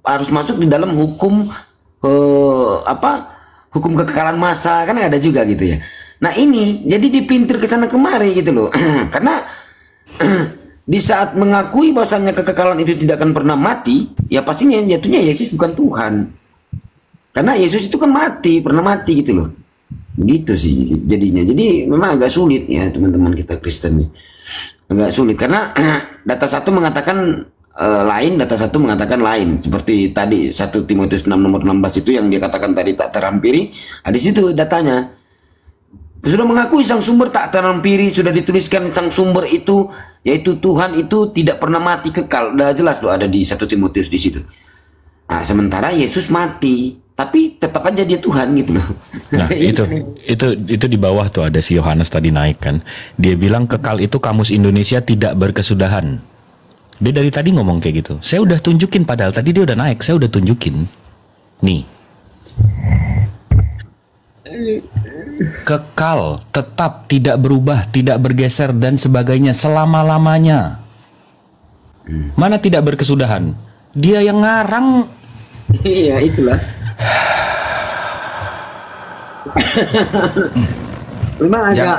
harus masuk di dalam hukum hukum kekekalan massa, kan ada juga gitu ya. Nah, ini jadi dipintir ke sana kemari gitu loh. Karena di saat mengakui bahwasannya kekekalan itu tidak akan pernah mati, ya pastinya jatuhnya Yesus bukan Tuhan. Karena Yesus itu kan pernah mati gitu loh. Begitu sih jadinya. Jadi memang agak sulit ya teman-teman kita Kristen nih. Agak sulit karena data satu mengatakan lain, data satu mengatakan lain. Seperti tadi 1 Timotius 6 nomor 16 itu yang dia katakan tadi tak terampiri. Di situ datanya. Sudah mengakui sang sumber tak terampiri, sudah dituliskan sang sumber itu yaitu Tuhan itu tidak pernah mati kekal. Udah jelas loh ada di 1 Timotius di situ. Nah, sementara Yesus mati, tapi tetap aja dia Tuhan gitu loh. Nah, itu di bawah tuh ada si Yohanes tadi naik kan. Dia bilang kekal itu kamus Indonesia tidak berkesudahan. Dia dari tadi ngomong kayak gitu. Saya udah tunjukin, padahal tadi dia udah naik, saya udah tunjukin. Nih. Kekal, tetap, tidak berubah, tidak bergeser dan sebagainya selama-lamanya. Mana tidak berkesudahan? Dia yang ngarang. Iya, itulah. Memang agak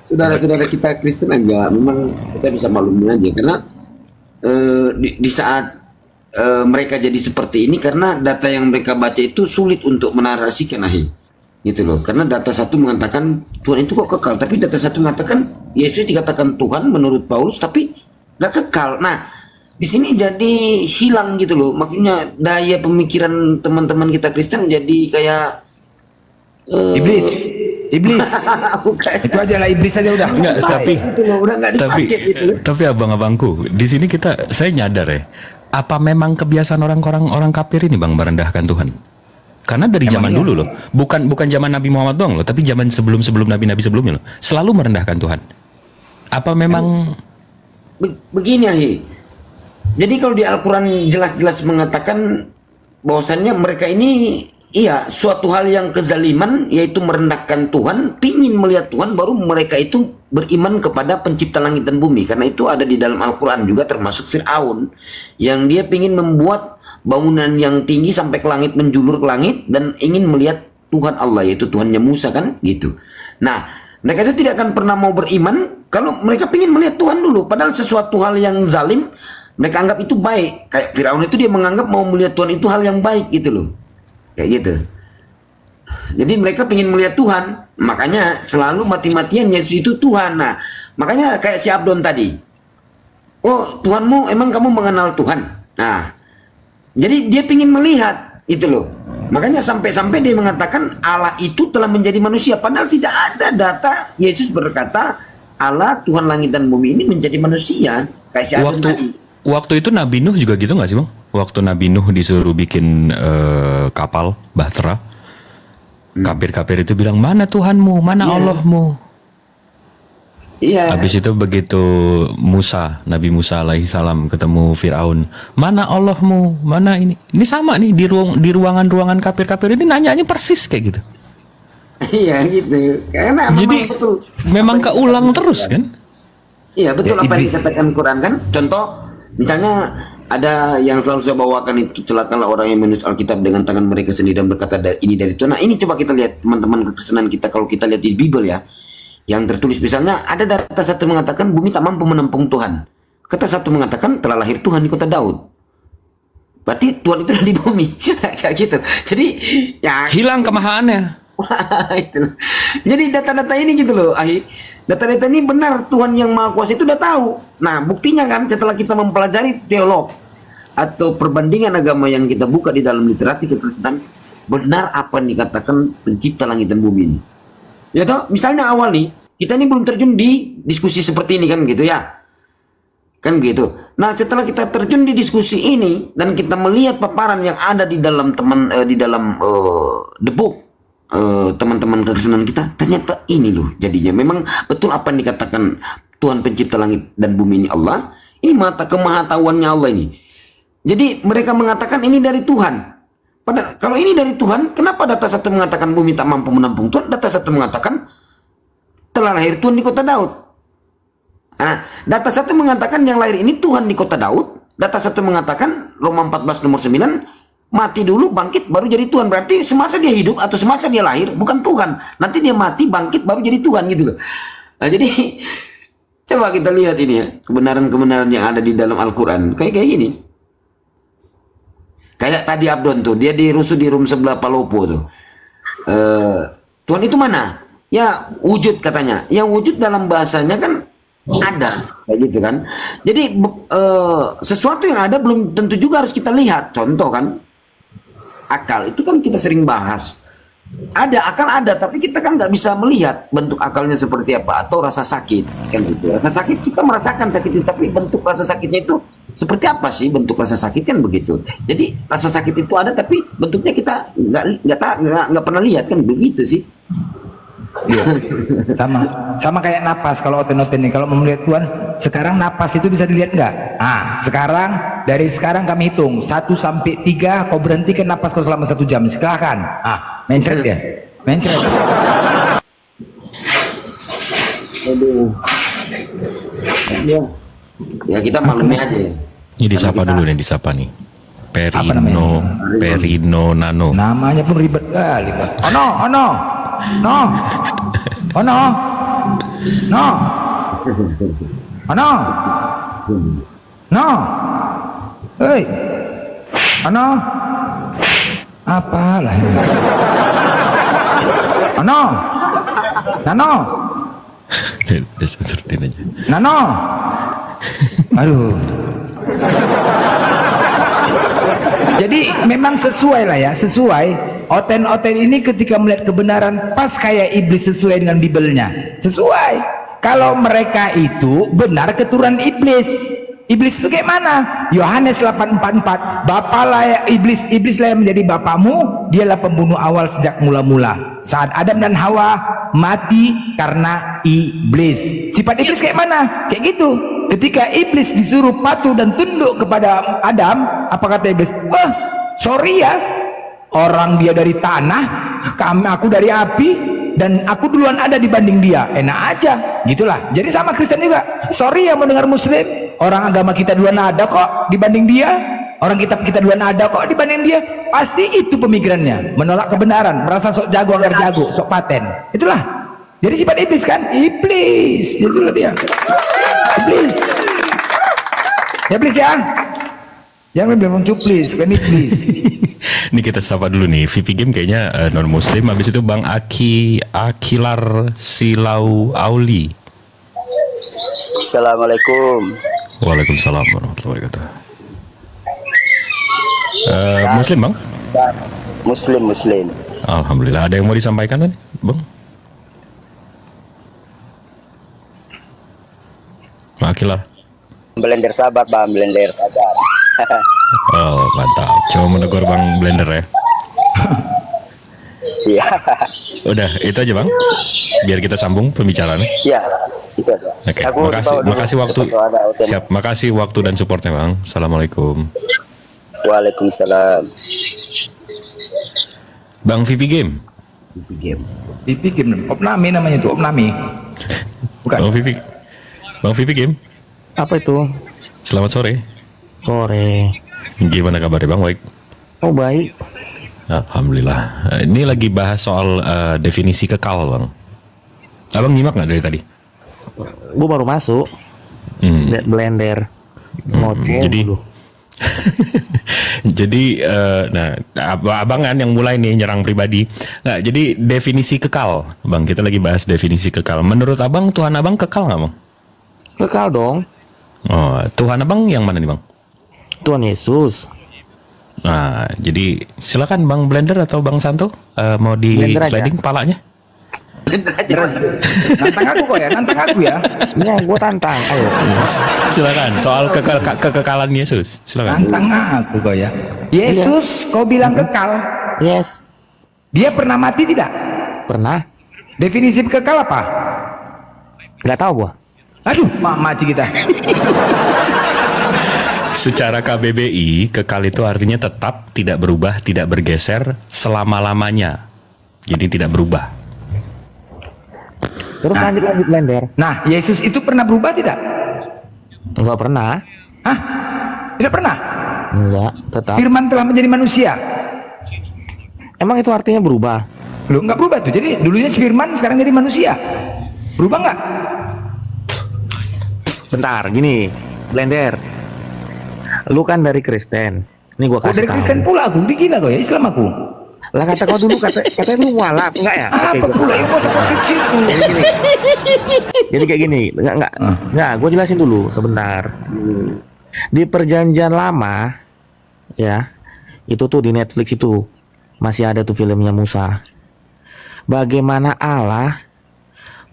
saudara-saudara kita Kristen agak memang kita bisa maklumin aja karena di saat mereka jadi seperti ini karena data yang mereka baca itu sulit untuk menarasikan gitu loh. Karena data satu mengatakan Tuhan itu kok kekal, tapi data satu mengatakan Yesus dikatakan Tuhan menurut Paulus tapi gak kekal. Nah, di sini jadi hilang gitu loh. Makanya daya pemikiran teman-teman kita Kristen jadi kayak iblis. Itu aja lah, iblis aja udah. Enggak, gitu tapi abang-abangku, di sini saya nyadar ya. Apa memang kebiasaan orang kafir ini Bang merendahkan Tuhan? Karena dari zaman dulu loh, bukan zaman Nabi Muhammad doang loh, tapi zaman sebelum nabi-nabi sebelumnya loh, selalu merendahkan Tuhan. Apa memang begini Jadi kalau di Al-Quran jelas-jelas mengatakan bahwasannya mereka ini suatu hal yang kezaliman, yaitu merendahkan Tuhan, pingin melihat Tuhan, baru mereka itu beriman kepada pencipta langit dan bumi. Karena itu ada di dalam Al-Quran juga, termasuk Fir'aun yang dia pingin membuat bangunan yang tinggi sampai ke langit, menjulur ke langit, dan ingin melihat Tuhan Allah, yaitu Tuhannya Musa kan gitu. Nah, mereka itu tidak akan pernah mau beriman kalau mereka pingin melihat Tuhan dulu, padahal sesuatu hal yang zalim mereka anggap itu baik. Kayak Firaun itu dia menganggap mau melihat Tuhan itu hal yang baik gitu loh. Kayak gitu. Jadi mereka pingin melihat Tuhan, makanya selalu mati-matian Yesus itu Tuhan. Nah, makanya kayak si Abdon tadi. Oh, Tuhanmu, emang kamu mengenal Tuhan? Nah, jadi dia pingin melihat itu loh. Makanya sampai-sampai dia mengatakan Allah itu telah menjadi manusia. Padahal tidak ada data Yesus berkata Allah Tuhan langit dan bumi ini menjadi manusia. Kayak si Abdon tadi. Waktu itu Nabi Nuh juga gitu gak sih Bang? Waktu Nabi Nuh disuruh bikin kapal bahtera, kafir-kafir itu bilang mana Tuhanmu, mana Allahmu. Iya. Habis itu begitu Nabi Musa alaihi salam ketemu Firaun, mana Allahmu, mana ini sama nih di ruangan kafir-kafir ini nanyanya persis kayak gitu. Iya gitu. Karena jadi memang keulang terus kan? Iya betul apa yang disampaikan Quran kan. Contoh misalnya ada yang selalu saya bawakan itu, celakalah orang yang menulis Alkitab dengan tangan mereka sendiri dan berkata ini dari Tuhan. Nah ini coba kita lihat teman-teman kekristenan kita, kalau kita lihat di Bible ya, yang tertulis misalnya ada data satu mengatakan bumi tak mampu menampung Tuhan. Kata satu mengatakan telah lahir Tuhan di kota Daud. Berarti Tuhan itu ada di bumi. Kayak gitu. Jadi ya hilang kemahaannya. Itu. Jadi data-data ini gitu loh, data-data ini benar Tuhan yang Maha Kuasa itu udah tahu. Nah, buktinya kan setelah kita mempelajari teolog atau perbandingan agama yang kita buka di dalam literatur kekristenan, benar apa yang dikatakan pencipta langit dan bumi ini. Ya toh, misalnya awal nih, kita ini belum terjun di diskusi seperti ini kan gitu ya. Kan gitu. Nah, setelah kita terjun di diskusi ini dan kita melihat paparan yang ada di dalam the book, teman-teman kekristenan kita, ternyata ini loh jadinya memang betul apa yang dikatakan Tuhan pencipta langit dan bumi ini Allah. Ini mata kemahatauannya Allah ini. Jadi mereka mengatakan ini dari Tuhan. Padahal kalau ini dari Tuhan, kenapa data satu mengatakan bumi tak mampu menampung Tuhan? Data satu mengatakan telah lahir Tuhan di kota Daud. Nah, data satu mengatakan yang lahir ini Tuhan di kota Daud. Data satu mengatakan Roma 14 nomor 9, mati dulu bangkit baru jadi Tuhan. Berarti semasa dia hidup atau semasa dia lahir bukan Tuhan, nanti dia mati bangkit baru jadi Tuhan gitu loh. Nah, jadi coba kita lihat ini ya, kebenaran-kebenaran yang ada di dalam Al-Quran kayak gini. Kayak tadi Abdon tuh, dia dirusuh di room sebelah Palopo tuh. Tuhan itu mana? Ya wujud katanya. Yang wujud dalam bahasanya kan ada kayak gitu kan. Jadi sesuatu yang ada belum tentu juga harus kita lihat. Contoh kan, akal itu kan kita sering bahas. Ada akal ada, tapi kita kan nggak bisa melihat bentuk akalnya seperti apa, atau rasa sakit kan gitu. Rasa sakit kita merasakan sakit itu, tapi bentuk rasa sakitnya itu seperti apa sih bentuk rasa sakit kan begitu. Jadi rasa sakit itu ada, tapi bentuknya kita nggak pernah lihat kan begitu sih. Iya. Sama kayak napas. Kalau oten-oten nih, kalau mau melihat Tuhan, sekarang napas itu bisa dilihat nggak? Dari sekarang kami hitung 1 sampai 3, kau berhentikan napas kau selama 1 jam. Silakan. Mencret ya, mencret. Aduh. Ya kita malamnya aja. Ini disapa dulu nih, disapa nih. Perino Nano. Namanya pun ribet kali, Pak. Hei, apalah ini? Nano. Disensurin aja. Nano. Aduh. Jadi memang sesuai lah ya, sesuai. Oten-oten ini ketika melihat kebenaran pas kayak iblis sesuai dengan Bibelnya. Sesuai. Kalau mereka itu benar keturunan iblis. Iblis itu kayak mana? Yohanes 8:44. Bapalah iblis lah yang menjadi bapamu, dialah pembunuh awal sejak mula-mula. Saat Adam dan Hawa mati karena iblis. Sifat iblis kayak mana? Kayak gitu. Ketika iblis disuruh patuh dan tunduk kepada Adam, apa kata iblis? Wah, sorry ya, orang dia dari tanah, aku dari api, dan aku duluan ada dibanding dia. Enak aja, gitulah. Jadi sama Kristen juga. Sorry ya mendengar Muslim, orang agama kita duluan ada kok dibanding dia. Orang kitab kita duluan ada kok dibanding dia. Pasti itu pemikirannya, menolak kebenaran, merasa sok jago agar jago, sok paten. Itulah. Jadi sifat iblis kan? Iblis, itulah dia. Iblis. Ya iblis ya. Jangan bilang cuplis, kan iblis. Ini kita sapa dulu nih. VP Game kayaknya non muslim. Habis itu Bang Akilar Silau Auli. Assalamualaikum. Waalaikumsalam warahmatullahi wabarakatuh. Muslim Bang? Muslim. Alhamdulillah. Ada yang mau disampaikan kan, Bang? Bang Akilar. Blender sabar, Bang. Blender sabar. Oh mantap. Coba menegur Bang Blender ya. Iya. Udah itu aja Bang. Biar kita sambung pembicaraannya. Iya. Itu aja. Oke. Makasih waktu. Siap. Makasih waktu dan supportnya Bang. Assalamualaikum. Waalaikumsalam. Bang VP Game. VP Game. Opnami namanya tuh, Opnami. Bukan. Bang VP Game. Apa itu? Selamat sore. Sore. Gimana kabarnya Bang? Baik. Oh baik. Alhamdulillah. Ini lagi bahas soal definisi kekal Bang. Abang nyimak nggak dari tadi? Gue baru masuk. Lihat blender. Ngoceh dulu. Jadi, nah, abang kan yang mulai nih nyerang pribadi. Nah, jadi definisi kekal, Bang. Kita lagi bahas definisi kekal. Menurut abang, Tuhan abang kekal nggak, Bang? Kekal dong. Oh, Tuhan abang yang mana nih, Bang? Tuhan Yesus. Nah, jadi silakan Bang Blender atau Bang Santo, mau di sliding palanya. Nantang aku kok ya, nantang aku ya. Ya, gue tantang. Ayo. Silakan soal kekekalan Yesus. Silakan. Nantang aku kok ya. Yesus, kau bilang kekal. Yes. Dia pernah mati tidak? Pernah. Definisi kekal apa? Gak tahu gua. Aduh, maci kita. Secara KBBI, kekal itu artinya tetap, tidak berubah, tidak bergeser selama-lamanya. Jadi tidak berubah. Terus lanjut blender. Nah, Yesus itu pernah berubah tidak? Enggak pernah. Hah? Tidak pernah? Enggak, tetap. Firman telah menjadi manusia. Emang itu artinya berubah? Loh, enggak berubah tuh. Jadi dulunya si Firman, sekarang jadi manusia. Berubah enggak? Bentar, gini, blender. Lu kan dari Kristen. Ini gua kasih dari tahu. Kristen pula aku, gila kok ya, Islam aku. Lah kata kau dulu katanya lu mualaf, enggak ya? Apa pula yang mau posisi itu? Jadi kayak gini, enggak, gue jelasin dulu sebentar. Di Perjanjian Lama, ya, itu tuh di Netflix itu masih ada tuh filmnya Musa. Bagaimana Allah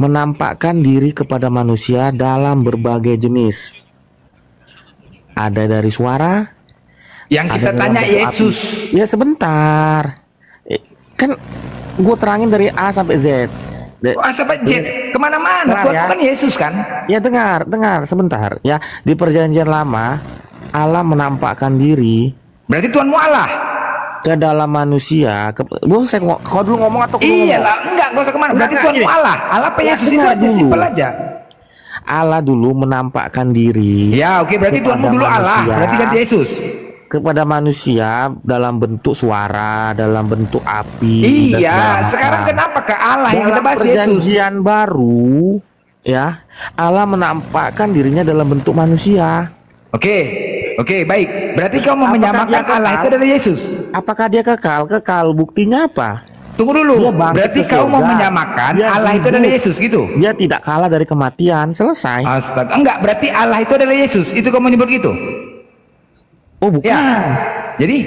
menampakkan diri kepada manusia dalam berbagai jenis. Ada dari suara. Yang kita tanya Yesus. Ya sebentar. Kan gue terangin dari A sampai Z. A sampai Z kemana-mana. Tuhan kan Yesus kan? Ya dengar sebentar. Ya di Perjanjian Lama Allah menampakkan diri. Berarti Tuhanmu Allah ke dalam manusia. Kau dulu ngomong atau iya lah, enggak usah kemana. Berarti Tuhanmu Allah. Allah apa Yesus itu aja simpel aja. Allah dulu menampakkan diri. Ya oke, berarti Tuhanmu dulu Allah. Berarti kan Yesus. Kepada manusia dalam bentuk suara, dalam bentuk api. Iya, sekarang kenapa ke Allah yang kita bahas Yesus? Perjanjian baru, ya, Allah menampakkan dirinya dalam bentuk manusia. Oke, baik. Berarti kau mau menyamakan Allah itu adalah Yesus. Apakah dia kekal? Kekal, buktinya apa? Tunggu dulu. Berarti kau mau menyamakan Allah itu adalah Yesus gitu? Dia tidak kalah dari kematian, selesai. Astaga, enggak. Berarti Allah itu adalah Yesus. Itu kau menyebut gitu? Oh bukan. Ya. Jadi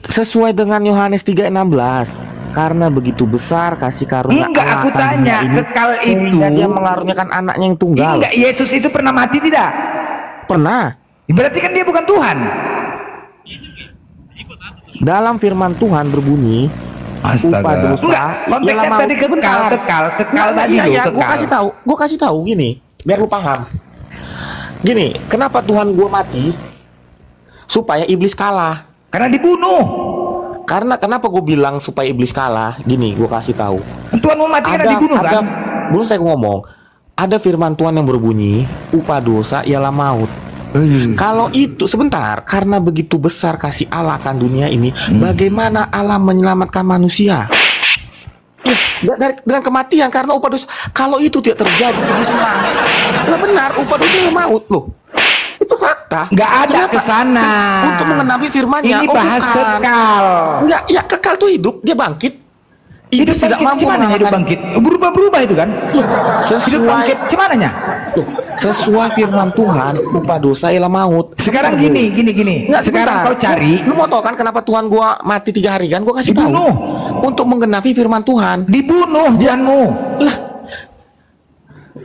sesuai dengan Yohanes 3:16, karena begitu besar kasih karunia Allah. Enggak, aku tanya kekal itu dia mengaruniakan anaknya yang tunggal. Enggak, Yesus itu pernah mati tidak? Pernah. Berarti kan dia bukan Tuhan. Dalam firman Tuhan berbunyi, astaga. Enggak, konteksnya tadi kekal tadi loh. Gue kasih tahu gini, biar lu paham. Gini, kenapa Tuhan gue mati? Supaya iblis kalah. Karena dibunuh. Karena kenapa gue bilang supaya iblis kalah? Gini, gue kasih tahu. Tuhan mau mati karena dibunuh kan? Belum saya ngomong. Ada firman Tuhan yang berbunyi, upah dosa ialah maut. Kalau itu sebentar, karena begitu besar kasih Allah akan dunia ini, bagaimana Allah menyelamatkan manusia? Dengan kematian karena upah dosa. Kalau itu tidak terjadi, iblis menang. Lah benar, upah dosa ialah maut loh. Itu fakta. Nggak ada kesana. Untuk mengenali firman-Nya. Ini bahas kekal. Nggak, ya kekal tuh hidup, dia bangkit. Hidup tidak mampu hidup bangkit. Berubah-berubah itu kan? Hidup bangkit, cumananya? Sesuai firman Tuhan, upah dosa ialah maut. Sekarang gini. Nggak, sekarang kau cari. Lu mau tau kan kenapa Tuhan gua mati 3 hari kan? Gua kasih tahu. Untuk menggenapi firman Tuhan. Dibunuh Tuhanmu. Lah.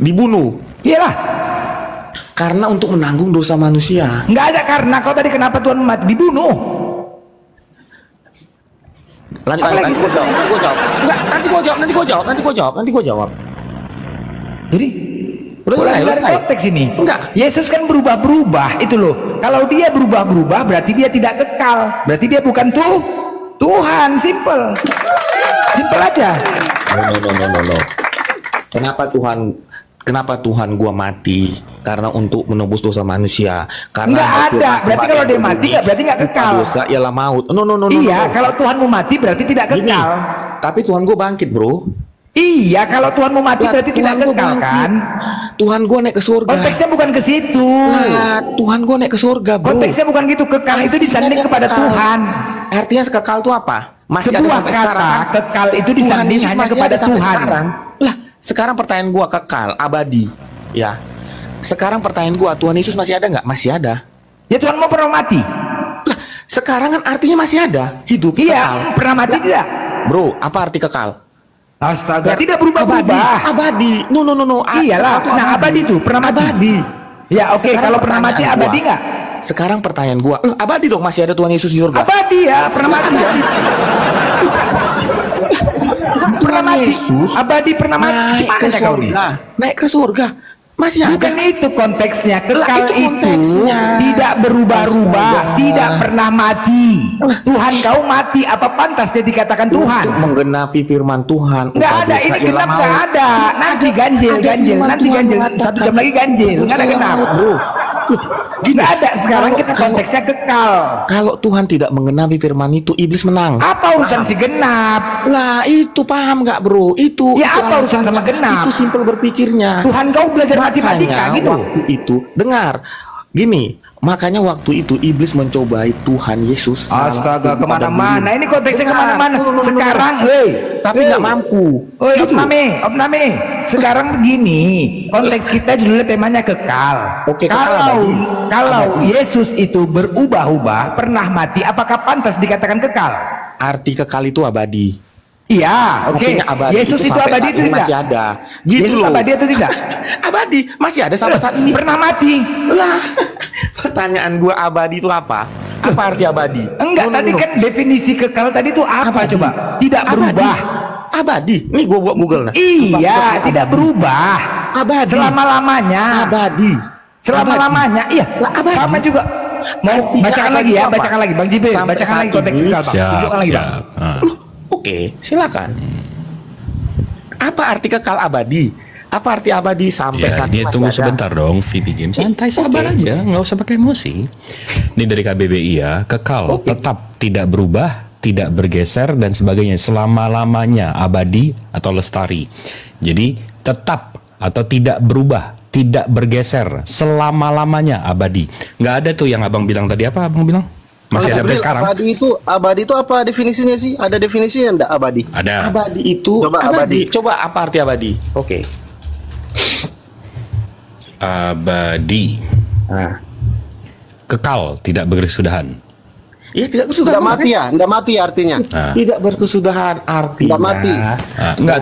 Dibunuh. Iyalah. Karena untuk menanggung dosa manusia. Nggak ada karena. Kau tadi kenapa Tuhan mati? Dibunuh. Lanjut. Nanti gue jawab. Enggak, nanti gue jawab. Jadi udah selesai konteks ini. Enggak. Yesus kan berubah-berubah itu loh. Kalau dia berubah-berubah berarti dia tidak kekal. Berarti dia bukan Tuhan. Simple aja. No. Kenapa Tuhan Kenapa Tuhan gua mati? Karena untuk menebus dosa manusia. Karena nggak ada. Berarti kalau dia mati berarti nggak kekal. Dosa ialah maut. No. Iya, kalau Tuhan mau mati berarti tidak kekal. Gini, tapi Tuhan gua bangkit, bro. Iya, kalau Tuhan mau mati berarti tidak kekal kan? Tuhan gua naik ke surga. Konteksnya bukan ke situ. Nah, Tuhan gua naik ke surga, bro. Konteksnya bukan gitu. Kekal itu disanding kepada Tuhan. Artinya kekal itu apa? Masih Sebuah ada kata sekarang. kekal itu disanding Tuhan Yesus hanya masih kepada ada sampai Tuhan. Sekarang. Lah, sekarang pertanyaan gua kekal, abadi. Ya. Sekarang pertanyaan gua, Tuhan Yesus masih ada nggak? Masih ada. Ya Tuhan mau pernah mati? Lah, sekarang kan artinya masih ada, hidup, iya, kekal. Pernah mati tidak? Bro, apa arti kekal? Astaga, tidak berubah-ubah. Abadi. No. Iyalah, nah abadi tuh, pernah mati. Abadi. Ya oke, kalau pernah mati abadi nggak? Sekarang pertanyaan gua, abadi dong, masih ada Tuhan Yesus di surga. Abadi ya, pernah mati. Pernah mati. Yesus Abadi pernah mati. naik ke surga. Naik ke surga. Masih ada. Bukan itu konteksnya. Kekal Lah, itu konteksnya. tidak berubah-ubah, tidak pernah mati. Tuhan kau mati, apa pantas dia dikatakan Tuhan? Untuk menggenapi firman Tuhan. Nggak ada, ini genap nggak ada. Nanti ganjil. Nanti ganjil. 1 jam lagi ganjil. Nggak ada genap. Bro. Nggak ada. Sekarang kita konteksnya kekal. Kalau Tuhan tidak mengenapi firman itu, iblis menang. Apa urusan si genap? Lah itu paham nggak, bro? Itu. Ya apa urusan sama genap? Itu simpel berpikirnya. Tuhan kau belajar matematika gitu. Waktu itu dengar gini, makanya waktu itu iblis mencobai Tuhan Yesus. Astaga, kemana-mana. Ini konteksnya kemana-mana. Sekarang, tapi nggak mampu. Gitu. Opname. Sekarang begini, konteks kita judulnya temanya kekal. Oke, kalau Yesus itu berubah-ubah, pernah mati, apakah pantas dikatakan kekal? Arti kekal itu abadi. Iya, oke. Yesus itu abadi itu tidak? Masih ada. Gitu Yesus loh. abadi itu tidak? Abadi, masih ada sampai saat ini. Pernah mati. Lah, pertanyaan gua abadi itu apa? Apa arti abadi? Enggak, tadi kan definisi kekal tadi itu apa abadi. coba? Tidak berubah. Abadi. Nih gua Google nah. Iya, tidak berubah. Abadi. Selama-lamanya. Abadi. Selama-lamanya. Iya, abadi. Sama juga. Mau bacakan lagi ya, bacakan lagi Bang Jibril, bacakan lagi konteks kekal, Bang. Tunjukkan lagi, Bang. Oke, silakan. Apa arti kekal abadi? Apa arti abadi sampai Ya, saat dia masih tunggu ada? sebentar dong, VP Game. Santai, sabar aja, nggak usah pakai emosi. Ini dari KBBI ya, kekal, tetap tidak berubah, tidak bergeser dan sebagainya selama-lamanya, abadi atau lestari. Jadi tetap atau tidak berubah, tidak bergeser selama-lamanya, abadi. Nggak ada tuh yang abang bilang tadi, apa abang bilang? Masih ada sampai sekarang. Abadi itu apa definisinya sih? Ada definisinya enggak abadi? Ada. Abadi itu abadi. Coba apa arti abadi? Oke. Abadi. Kekal, tidak berkesudahan. Iya, tidak berkesudahan. Enggak mati ya? Enggak mati artinya. Tidak berkesudahan artinya. Enggak mati. Enggak,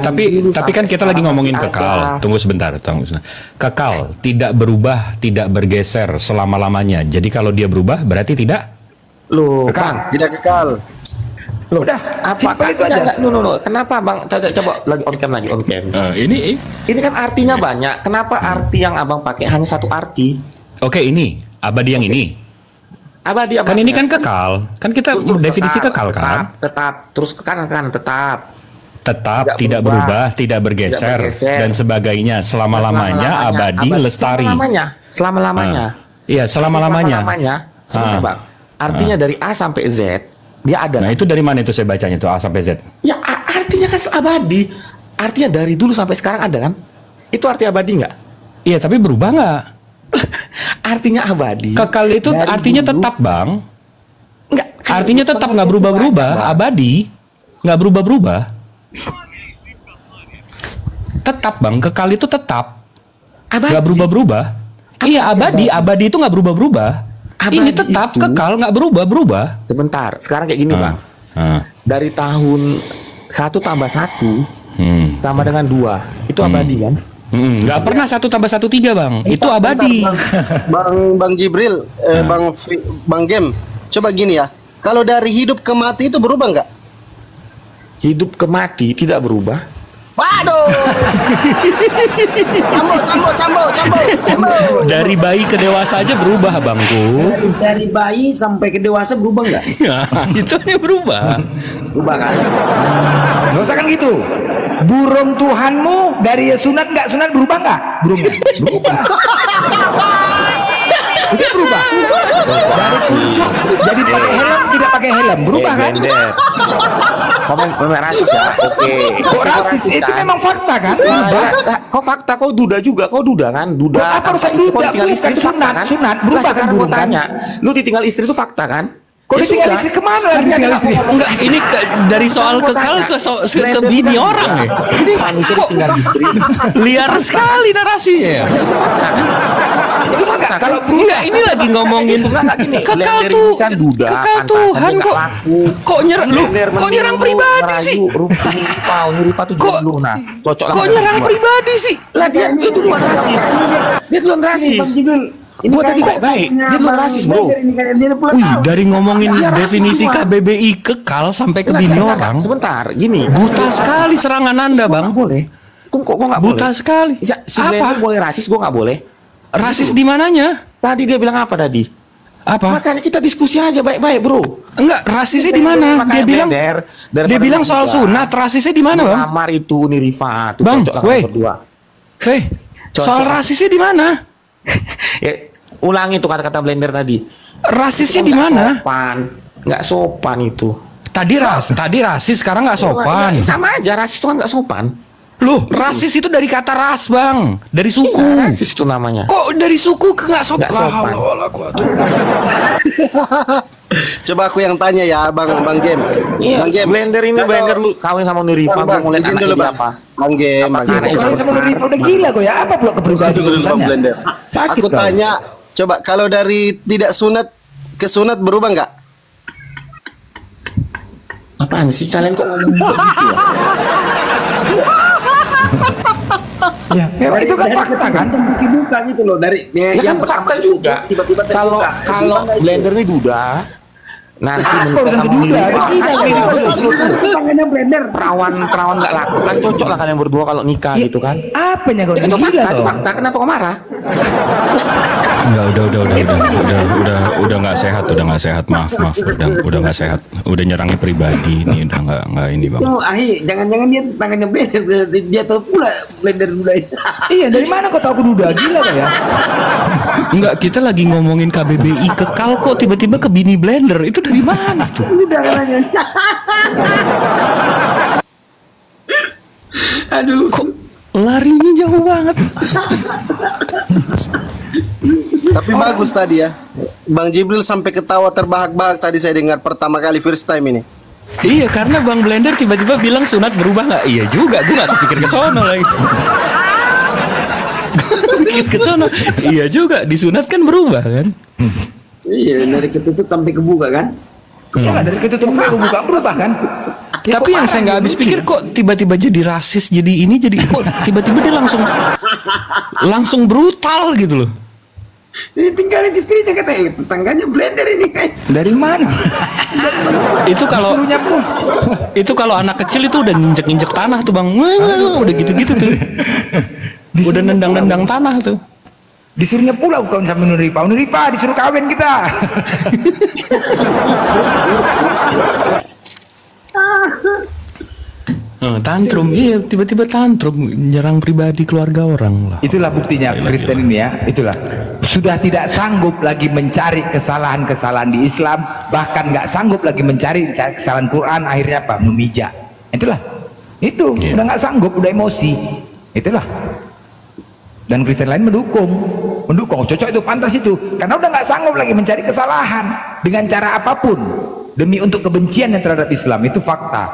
tapi kan kita lagi ngomongin kekal. Tunggu sebentar. Kekal, tidak berubah, tidak bergeser selama-lamanya. Jadi kalau dia berubah berarti tidak kekal. Tidak kekal. Loh, apa itu aja? No. Kenapa Bang? Coba lagi on cam lagi, on cam. Ini kan artinya banyak. Kenapa arti yang Abang pakai hanya satu arti? Oke, ini abadi yang ini. Abadi kan ini kan kekal. Kan kita definisi kekal kan? Tetap terus ke kanan tetap. Tetap tidak berubah, tidak bergeser dan sebagainya selama-lamanya, abadi, lestari. Selama-lamanya. Iya, selama-lamanya. Sebentar, Bang. Artinya dari A sampai Z dia ada. Nah, itu dari mana itu saya bacanya itu A sampai Z? Ya, artinya kan abadi. Artinya dari dulu sampai sekarang ada kan? Itu arti abadi nggak? Iya, tapi berubah nggak? Artinya abadi. Kekal itu artinya dulu, tetap, Bang. Enggak. Artinya tetap nggak berubah-berubah. Abadi nggak berubah-berubah. Tetap, Bang. Kekal itu tetap. Nggak berubah-berubah. Iya, abadi itu nggak berubah-berubah. Ini tetap kekal, nggak berubah-berubah. Sebentar, sekarang kayak gini Bang. Dari tahun 1 tambah 1 sama dengan 2 itu abadi kan? Nggak pernah 1 tambah 1 3 Bang. Itu abadi. Bang Jibril, Bang Game, coba gini ya. Kalau dari hidup ke mati itu berubah nggak? Hidup ke mati tidak berubah. Waduh. Cambuk. Dari bayi ke dewasa aja berubah bangku. Dari bayi sampai ke dewasa berubah nggak? Ya, itu aja berubah. Berubah kan? Nggak usah kan gitu. Burung Tuhanmu dari sunat nggak sunat berubah nggak? Burungnya berubah. Itu berubah. Dari kuncuk jadi pakai helm tidak pakai helm berubah kan? Komen rasis ya. Oke. Kok rasis itu memang fakta kan? Kau fakta, kau duda juga, kau duda kan? Duda. Apa urusan duda? Kau tinggal istri itu fakta kan? Sunat berubah kan? Sekarang gue tanya, lu ditinggal istri itu fakta kan? Kok ditinggal istri kemana lagi tinggal istri? Enggak, ini dari soal kekal ke bini orang ya. Ini manusia ditinggal istri. Liar sekali narasinya ya. Itu fakta kan? Itu fakta. Kalau enggak, ini lagi ngomongin kekal tuh, kekal Tuhan kok. Kok nyerang pribadi sih? Rifa tuh jomblo nah. Cocok lah. Kok nyerang pribadi sih? Lah dia itu duluan rasis. Dia duluan rasis. Gua tadi baik-baik. Dia duluan rasis, bro. Wih, dari ngomongin definisi KBBI kekal sampai ke bini orang. Sebentar, gini. Buta sekali serangan Anda, Bang. Boleh. Kok nggak boleh? Buta sekali. Apa? Boleh rasis, gua nggak boleh. Rasis di mananya? Tadi dia bilang apa tadi? Apa? Makanya kita diskusi aja baik-baik, bro. Enggak, rasisnya di mana? Dia bilang soal sunat, rasisnya di mana, Bang? Kamar itu nih Rifa, tuh Bang, cocok lah weh. berdua. Soal rasisnya di mana? Ya, ulangi tuh kata-kata blender tadi. Rasisnya di mana? Nggak sopan itu. Tadi rasis, sekarang nggak sopan. Ya, sama aja, rasis itu kan nggak sopan. Loh, rasis itu dari kata ras, Bang. Dari suku. Iya, rasis itu namanya. Kok dari suku ke nggak sopan? Nggak sopan. Coba aku yang tanya ya, Bang Game. Iya, Bang Game. Blender ini blender lu kawin sama Nurifa, Bang, gua ngeliat izin anak dulu, dia Bang. apa. Bang Game, Bang Game. Kalau sama Nurifa udah gila kok ya. Apa pula kepribadian urusannya? Aku tanya, coba kalau dari tidak sunat ke sunat berubah nggak? Apaan sih kalian kok ngomong gitu ya? Ya, itu kan fakta kan? Buka gitu loh dari yang fakta juga. Kalau blender ini duda, nanti menikah sama tangannya blender. Perawan nggak laku kan, cocok lah kalian berdua kalau nikah gitu kan? Apanya kau itu gila fakta, itu toh? fakta. Kenapa kau marah? Enggak, udah nggak sehat, maaf, udah nggak sehat, udah nyerangnya pribadi ini, udah nggak ini, Bang. Tuh, jangan-jangan dia tangannya blender, dia tahu pula blender duda itu. Iya, dari mana kau tahu aku duda? Gila kok ya? Enggak, kita lagi ngomongin KBBI kekal kok tiba-tiba ke bini blender, itu dari mana tuh? Udah katanya. Aduh, kok larinya jauh banget. Tapi bagus tadi ya, Bang Jibril sampai ketawa terbahak-bahak tadi saya dengar pertama kali first time ini. Iya, karena Bang Blender tiba-tiba bilang sunat berubah nggak? Iya juga, gue nggak kepikir ke sono lagi. Kepikir ke sono, iya juga, disunat kan berubah kan? Iya, dari ketutup sampai kebuka kan? Iya, dari ketutup sampai kebuka berubah kan? Ya, tapi yang saya nggak habis pikir kok tiba-tiba jadi rasis, jadi ini, jadi kok tiba-tiba dia langsung brutal gitu loh. Ini tinggalin istrinya katanya, tetangganya blender ini kayak. Dari mana? Itu kalau anak kecil itu udah nginjek-nginjek tanah tuh, Bang. Udah gitu-gitu tuh. Udah nendang-nendang tanah tuh. Disuruhnya pula aku kawin sama Nurifa. Nurifa disuruh kawin kita. Tantrum, iya, tiba-tiba tantrum, nyerang pribadi keluarga orang lah. Itulah buktinya Kristen ini ya, itulah. Sudah tidak sanggup lagi mencari kesalahan-kesalahan di Islam, bahkan nggak sanggup lagi mencari kesalahan Quran, akhirnya apa? Memijak. Itulah. Itu udah nggak sanggup, udah emosi. Itulah. Dan Kristen lain mendukung, cocok itu, pantas itu, karena udah nggak sanggup lagi mencari kesalahan dengan cara apapun demi untuk kebencian yang terhadap Islam. Itu fakta.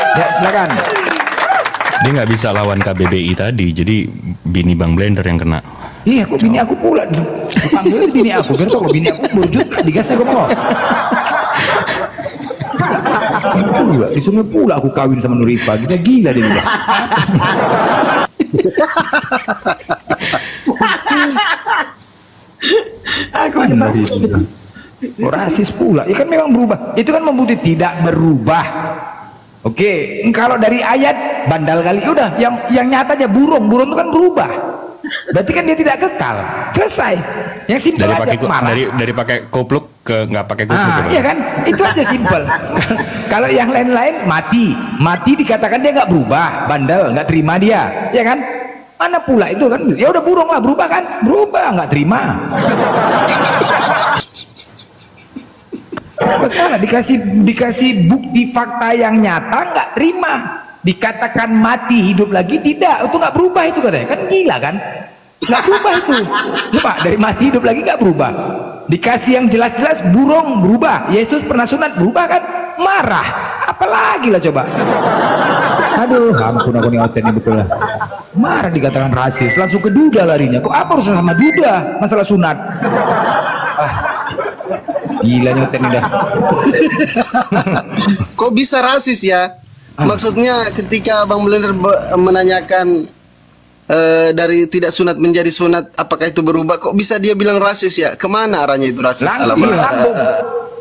Ya, silakan. Dia nggak bisa lawan KBBI tadi, jadi bini Bang Blender yang kena. Iya, kok bini aku pula dipanggil bini aku, biar kok bini aku berjuta digasnya gue mau. Disuruh pula aku kawin sama Nurifa, gila dia juga. Rasis pula, ya kan memang berubah. Itu kan membuktikan tidak berubah. Oke, kalau dari ayat bandal kali udah yang nyata aja burung itu kan berubah. Berarti kan dia tidak kekal. Selesai. Yang simpel aja marah. Dari pakai kopluk ke nggak pakai kopluk. Iya kan? Itu aja simpel. Kalau yang lain-lain mati dikatakan dia nggak berubah, bandel, nggak terima dia, ya kan? Mana pula itu kan? Ya udah burung lah, berubah kan? Berubah, nggak terima. Betul, dikasih bukti fakta yang nyata nggak terima. Dikatakan mati hidup lagi tidak, itu nggak berubah itu katanya. Kan gila kan? Nggak berubah itu. Coba dari mati hidup lagi nggak berubah. Dikasih yang jelas-jelas burung berubah, Yesus pernah sunat berubah kan? Marah. Apalagi lah coba. Aduh, ampun aku nih oten ini betul lah. Marah dikatakan rasis, langsung ke duda larinya. Kok apa urusan sama duda masalah sunat? Gila nyoten ini dah. Kok bisa rasis ya? Maksudnya ketika Bang Blender menanyakan dari tidak sunat menjadi sunat, apakah itu berubah? Kok bisa dia bilang rasis ya? Kemana arahnya itu rasis? Langsung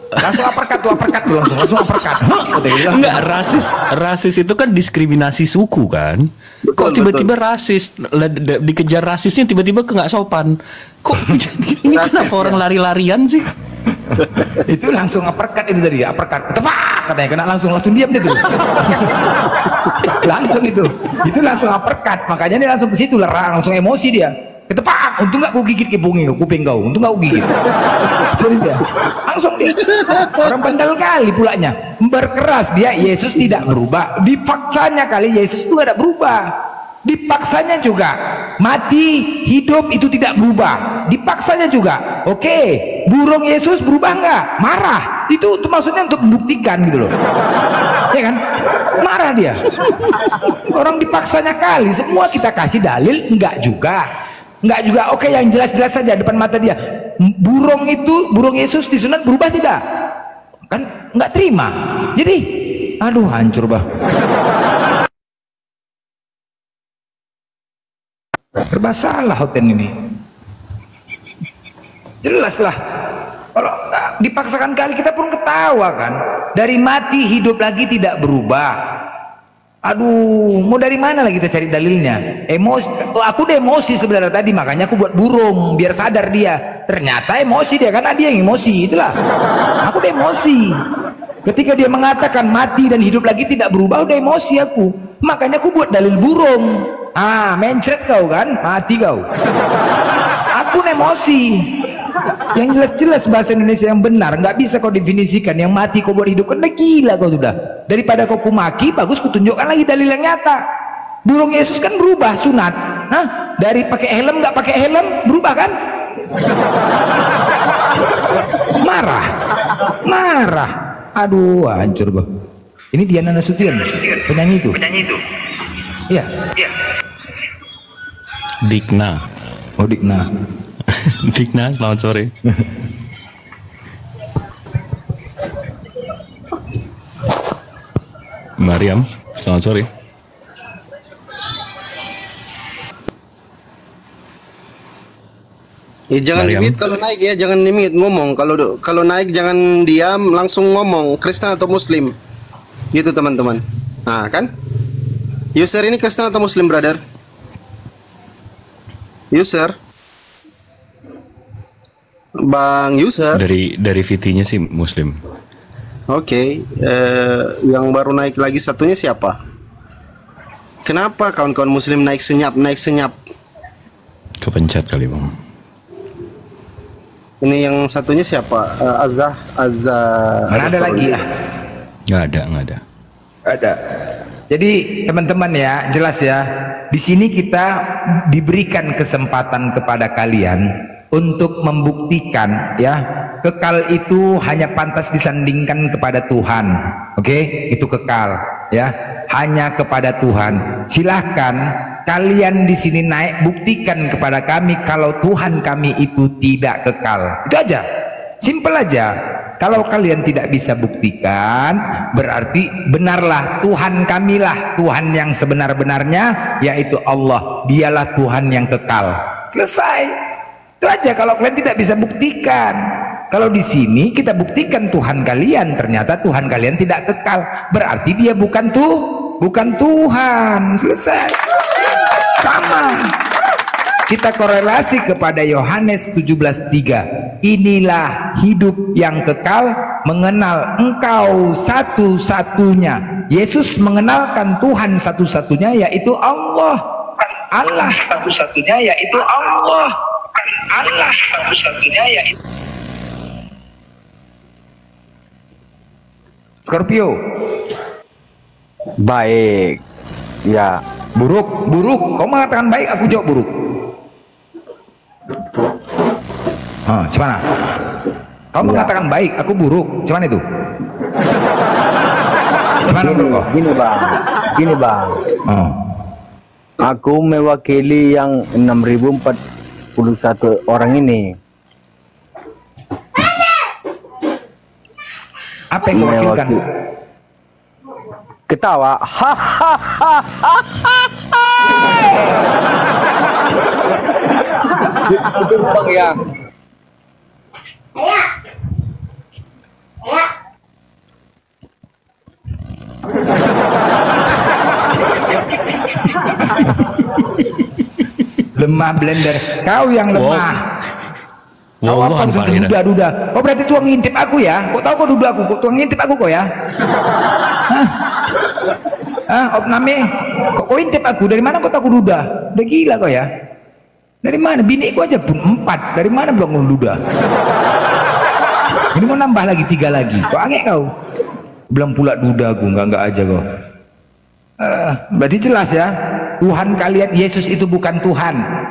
langsung uppercut langsung uppercut. Enggak, rasis itu kan diskriminasi suku kan. Kok tiba-tiba rasis, dikejar rasisnya tiba-tiba ke nggak sopan. Kok ini kenapa orang lari-larian sih? Itu langsung uppercut itu tadi, uppercut tepat katanya, kena langsung diam dia tuh. Langsung itu langsung uppercut, makanya dia langsung ke situ langsung emosi dia. Ketepak, untung nggak ku gigit kuping kau, untung nggak ku gigit. Jadi dia langsung dia orang bandel kali pulanya, berkeras dia. Yesus tidak berubah, dipaksanya kali Yesus itu nggak ada berubah. Dipaksanya juga mati hidup itu tidak berubah, dipaksanya juga. Oke, burung Yesus berubah nggak? Marah. Itu maksudnya untuk membuktikan gitu loh, ya kan? Marah dia. Orang dipaksanya kali, semua kita kasih dalil enggak juga. Oke, yang jelas-jelas saja depan mata dia. Burung Yesus disunat berubah tidak? Kan nggak terima. Jadi aduh hancur bah. Bermasalah hotel ini. Jelas lah. Kalau dipaksakan kali kita pun ketawa kan. Dari mati hidup lagi tidak berubah. Aduh, mau dari mana lagi kita cari dalilnya? Emosi. Aku udah emosi sebenarnya tadi, makanya aku buat burung biar sadar dia. Ternyata emosi dia, karena dia yang emosi. Itulah. Aku udah emosi. Ketika dia mengatakan mati dan hidup lagi tidak berubah, udah emosi aku. Makanya aku buat dalil burung. Mencret kau kan, mati kau. Aku emosi. Yang jelas-jelas bahasa Indonesia yang benar, nggak bisa kau definisikan. Yang mati kau buat hidup, kan gila kau sudah. Daripada kau kumaki, bagus kutunjukkan lagi dalil yang nyata. Burung Yesus kan berubah sunat. Dari pakai helm nggak pakai helm berubah kan? Marah. Aduh, hancur gua. Ini Diana Nasution, penyanyi itu. Iya. Dikna. Oh, Dikna. Dikna, selamat sore. Mariam, selamat sore. Jangan limit kalau naik ya, jangan limit ngomong. Kalau naik jangan diam, langsung ngomong Kristen atau Muslim. Gitu teman-teman. Nah, kan? User ini Kristen atau Muslim, brother? User. Bang User. Dari VT-nya sih Muslim. Oke, yang baru naik lagi satunya siapa? Kenapa kawan-kawan Muslim naik senyap? Kepencet kali bang. Ini yang satunya siapa? Azza. Mana ada lagi ya? Nggak ada. Jadi teman-teman ya, jelas ya. Di sini kita diberikan kesempatan kepada kalian untuk membuktikan ya, kekal itu hanya pantas disandingkan kepada Tuhan. Oke, itu kekal ya, hanya kepada Tuhan. Silahkan kalian di sini naik, buktikan kepada kami kalau Tuhan kami itu tidak kekal. Itu aja, simple aja. Kalau kalian tidak bisa buktikan, berarti benarlah Tuhan kamilah Tuhan yang sebenar-benarnya, yaitu Allah. Dialah Tuhan yang kekal. Selesai. Itu aja. Kalau kalian tidak bisa buktikan, Kalau di sini kita buktikan Tuhan kalian, ternyata Tuhan kalian tidak kekal, berarti dia bukan Tuhan. Selesai. Sama. Kita korelasi kepada Yohanes 17:3. Inilah hidup yang kekal, mengenal Engkau satu-satunya. Yesus mengenalkan Tuhan satu-satunya, yaitu Allah. Allah satu-satunya, yaitu Allah. Allah satu-satunya, yaitu Scorpio. Baik. Ya. Buruk. Kau mengatakan baik, aku jawab buruk. Gimana? Kau mengatakan baik, aku buruk. Cuman itu. Gini bang. Aku mewakili yang 6041 orang ini. Apa yang kau wakilkan? Ketawa. Itu bang ya. Lemah blender. Kau yang lemah. Kau apa duda-duda? Kau berarti tuang ngintip aku ya? Kau tahu kau duda aku? Kau tuang ngintip aku kau ya? Opname? Kau intip aku? Dari mana kau tahu aku duda? Udah gila kau ya? Dari mana? Bini ku aja pun 4. Dari mana belum kau duda? Ini mau nambah lagi 3 lagi. Kau angek kau? Belum pula duda aku, enggak aja kau. Berarti jelas ya, Tuhan kalian Yesus itu bukan Tuhan.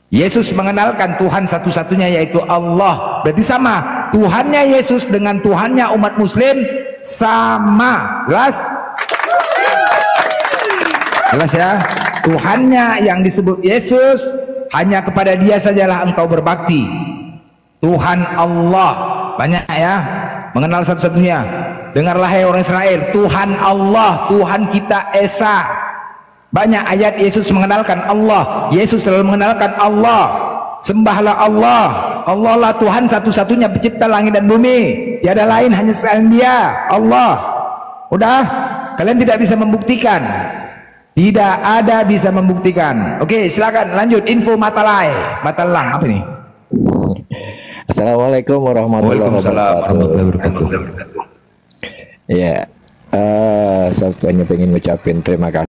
Yesus mengenalkan Tuhan satu-satunya, yaitu Allah. Berarti sama, Tuhannya Yesus dengan Tuhannya umat muslim sama. Jelas? Jelas ya? Tuhannya yang disebut Yesus, hanya kepada dia sajalah engkau berbakti. Tuhan Allah, banyak ya, mengenal satu-satunya. Dengarlah hai orang Israel, Tuhan Allah, Tuhan kita Esa. Banyak ayat Yesus mengenalkan Allah. Yesus selalu mengenalkan Allah. Sembahlah Allah. Allah lah Tuhan satu-satunya pencipta langit dan bumi. Tiada lain, hanya selain Dia, Allah. Udah? Kalian tidak bisa membuktikan. Tidak ada bisa membuktikan. Oke, silakan lanjut info Matalai. Matalang apa ini? Assalamualaikum warahmatullahi wabarakatuh. Ya, saya pengen ngucapin terima kasih